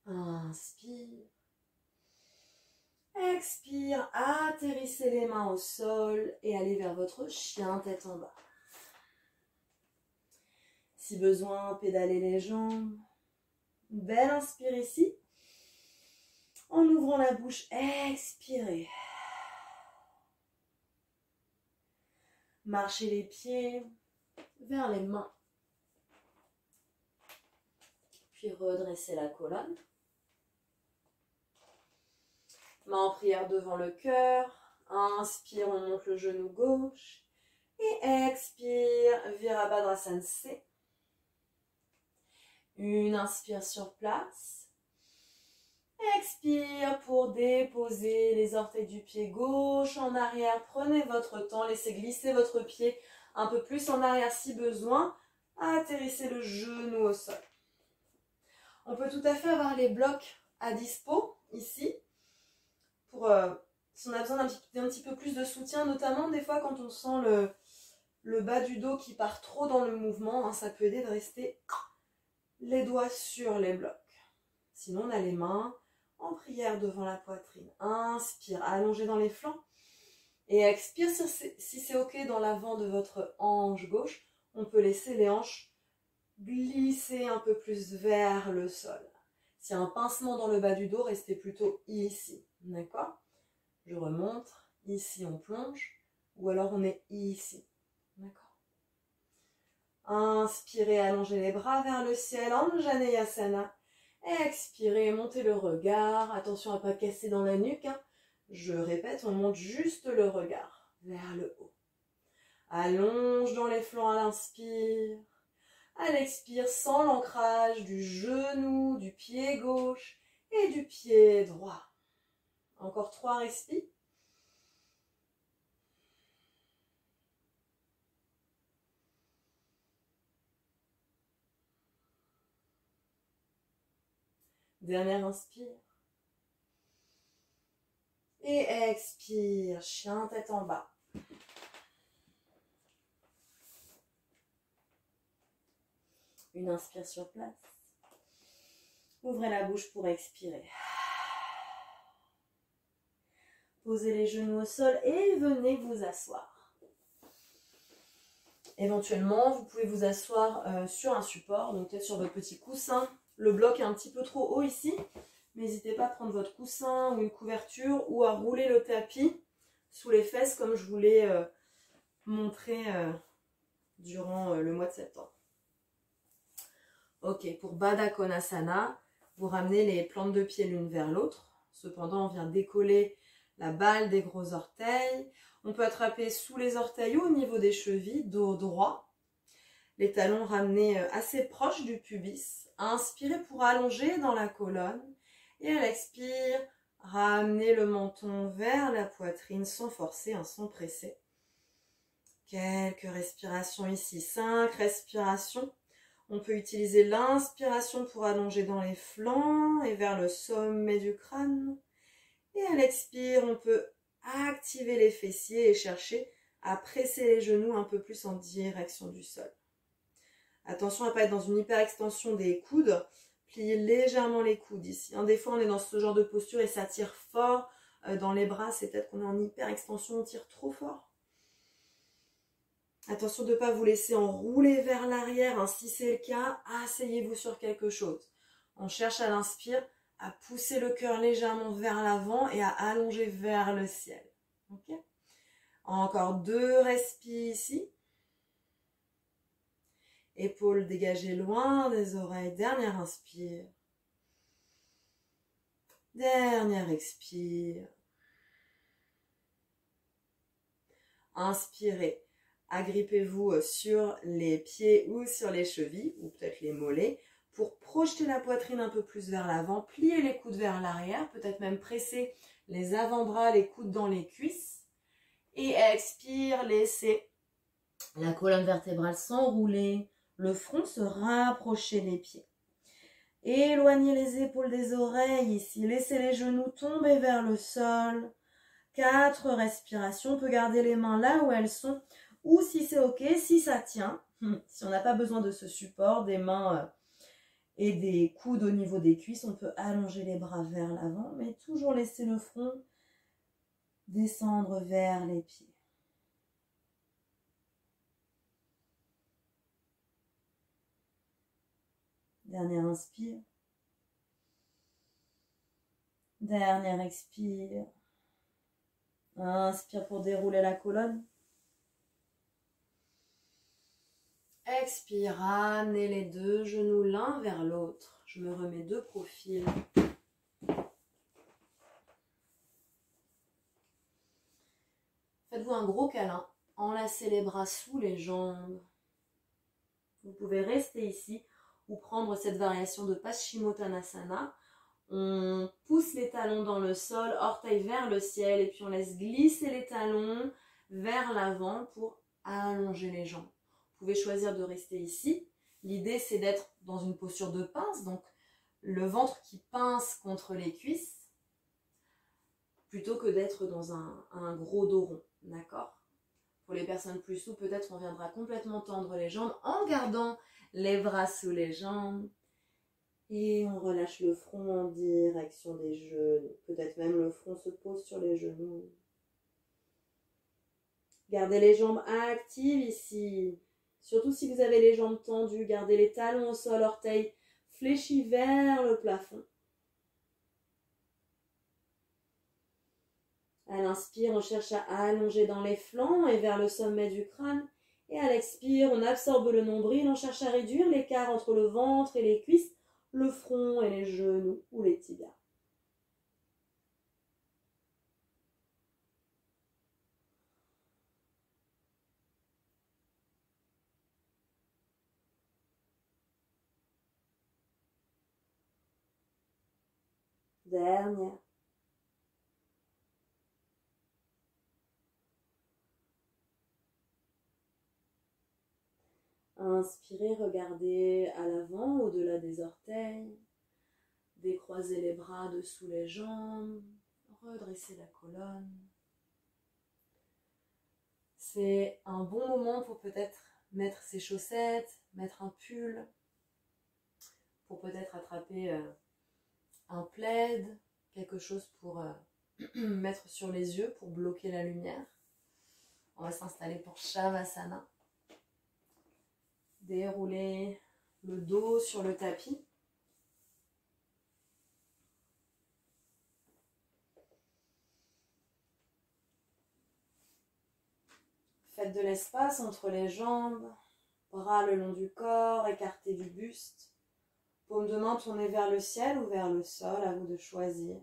Inspire. Expire, atterrissez les mains au sol et allez vers votre chien tête en bas. Si besoin, pédalez les jambes. Belle inspire ici. En ouvrant la bouche, expirez. Marchez les pieds vers les mains. Puis redressez la colonne. Main en prière devant le cœur. Inspire, on monte le genou gauche. Et expire, Virabhadrasana C. Une inspire sur place. Expire pour déposer les orteils du pied gauche en arrière. Prenez votre temps, laissez glisser votre pied un peu plus en arrière si besoin. Atterrissez le genou au sol. On peut tout à fait avoir les blocs à dispo ici. Si on a besoin d'un petit peu plus de soutien, notamment des fois quand on sent le bas du dos qui part trop dans le mouvement, ça peut aider de rester les doigts sur les blocs. Sinon, on a les mains en prière devant la poitrine. Inspire, allongez dans les flancs. Et expire, si c'est ok dans l'avant de votre hanche gauche, on peut laisser les hanches glisser un peu plus vers le sol. S'il y a un pincement dans le bas du dos, restez plutôt ici. D'accord? Je remonte. Ici, on plonge. Ou alors, on est ici. D'accord? Inspirez, allongez les bras vers le ciel. Anjaneyasana. Expirez, montez le regard. Attention à ne pas casser dans la nuque. Je répète, on monte juste le regard vers le haut. Allonge dans les flancs à l'inspire. À l'expire, sans l'ancrage du genou, du pied gauche et du pied droit. Encore 3 respires. Dernière inspire. Et expire, chien tête en bas. Une inspire sur place. Ouvrez la bouche pour expirer. Posez les genoux au sol et venez vous asseoir. Éventuellement, vous pouvez vous asseoir sur un support, donc peut-être sur votre petit coussin. Le bloc est un petit peu trop haut ici. N'hésitez pas à prendre votre coussin ou une couverture ou à rouler le tapis sous les fesses comme je vous l'ai montré durant le mois de septembre. Ok, pour Baddha Konasana, vous ramenez les plantes de pied l'une vers l'autre. Cependant, on vient décoller la balle des gros orteils. On peut attraper sous les orteils ou au niveau des chevilles, dos droit. Les talons ramenés assez proches du pubis. Inspirez pour allonger dans la colonne. Et à l'expire, ramenez le menton vers la poitrine sans forcer, sans presser. Quelques respirations ici, 5 respirations. On peut utiliser l'inspiration pour allonger dans les flancs et vers le sommet du crâne. Et à l'expire, on peut activer les fessiers et chercher à presser les genoux un peu plus en direction du sol. Attention à ne pas être dans une hyperextension des coudes. Pliez légèrement les coudes ici. Des fois, on est dans ce genre de posture et ça tire fort dans les bras. C'est peut-être qu'on est en hyperextension, on tire trop fort. Attention de ne pas vous laisser enrouler vers l'arrière, hein. Si c'est le cas, asseyez-vous sur quelque chose. On cherche à l'inspire, à pousser le cœur légèrement vers l'avant et à allonger vers le ciel. Okay. Encore 2 respires ici. Épaules dégagées loin des oreilles. Dernière inspire. Dernière expire. Inspirez. Agrippez-vous sur les pieds ou sur les chevilles, ou peut-être les mollets, pour projeter la poitrine un peu plus vers l'avant, plier les coudes vers l'arrière, peut-être même presser les avant-bras, les coudes dans les cuisses. Et expire, laissez la colonne vertébrale s'enrouler, le front se rapprocher des pieds. Éloignez les épaules des oreilles ici, laissez les genoux tomber vers le sol. 4 respirations, on peut garder les mains là où elles sont, ou si c'est ok, si ça tient, si on n'a pas besoin de ce support, des mains et des coudes au niveau des cuisses, on peut allonger les bras vers l'avant, mais toujours laisser le front descendre vers les pieds. Dernière inspire. Dernière expire. Inspire pour dérouler la colonne. Expire, ramenez les 2 genoux l'un vers l'autre. Je me remets de profil. Faites-vous un gros câlin. Enlacez les bras sous les jambes. Vous pouvez rester ici ou prendre cette variation de Paschimottanasana. On pousse les talons dans le sol, orteils vers le ciel, et puis on laisse glisser les talons vers l'avant pour allonger les jambes. Vous pouvez choisir de rester ici. L'idée, c'est d'être dans une posture de pince, donc le ventre qui pince contre les cuisses, plutôt que d'être dans un gros dos rond, d'accord? Pour les personnes plus souples, peut-être on viendra complètement tendre les jambes en gardant les bras sous les jambes. Et on relâche le front en direction des genoux. Peut-être même le front se pose sur les genoux. Gardez les jambes actives ici. Surtout si vous avez les jambes tendues, gardez les talons au sol, orteils fléchis vers le plafond. À l'inspire, on cherche à allonger dans les flancs et vers le sommet du crâne. Et à l'expire, on absorbe le nombril, on cherche à réduire l'écart entre le ventre et les cuisses, le front et les genoux ou les tibias. Dernière. Inspirez, regardez à l'avant, au-delà des orteils. Décroisez les bras dessous les jambes. Redressez la colonne. C'est un bon moment pour peut-être mettre ses chaussettes, mettre un pull, pour peut-être attraper un plaid, quelque chose pour mettre sur les yeux, pour bloquer la lumière. On va s'installer pour Shavasana. Dérouler le dos sur le tapis. Faites de l'espace entre les jambes, bras le long du corps, écartés du buste. Paume de main tournée vers le ciel ou vers le sol, à vous de choisir.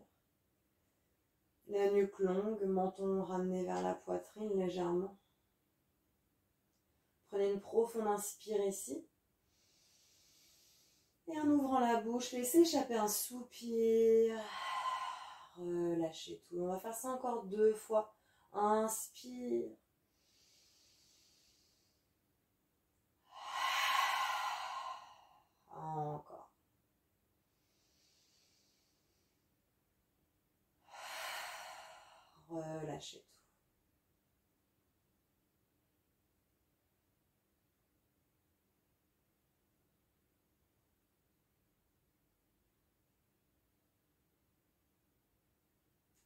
La nuque longue, menton ramené vers la poitrine légèrement. Prenez une profonde inspire ici. Et en ouvrant la bouche, laissez échapper un soupir. Relâchez tout. On va faire ça encore 2 fois. Inspire. Encore. Relâchez tout.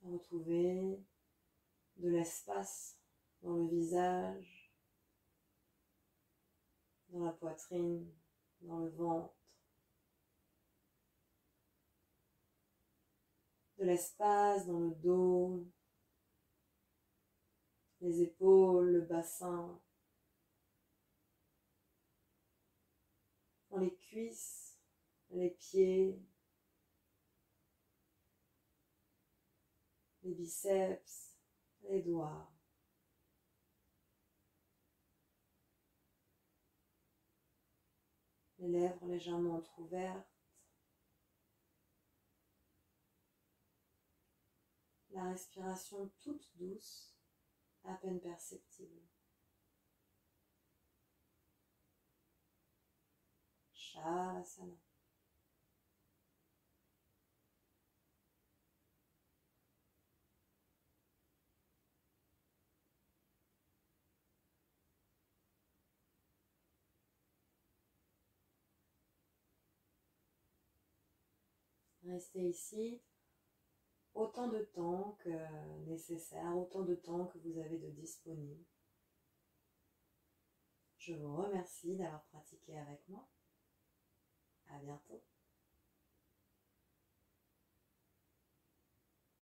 Retrouvez de l'espace dans le visage. dans la poitrine, dans le ventre, de l'espace dans le dos, les épaules, le bassin, dans les cuisses, les pieds, les biceps, les doigts. Les lèvres légèrement entrouvertes. La respiration toute douce, à peine perceptible. Shavasana. Restez ici autant de temps que nécessaire, autant de temps que vous avez de disponible. Je vous remercie d'avoir pratiqué avec moi. À bientôt.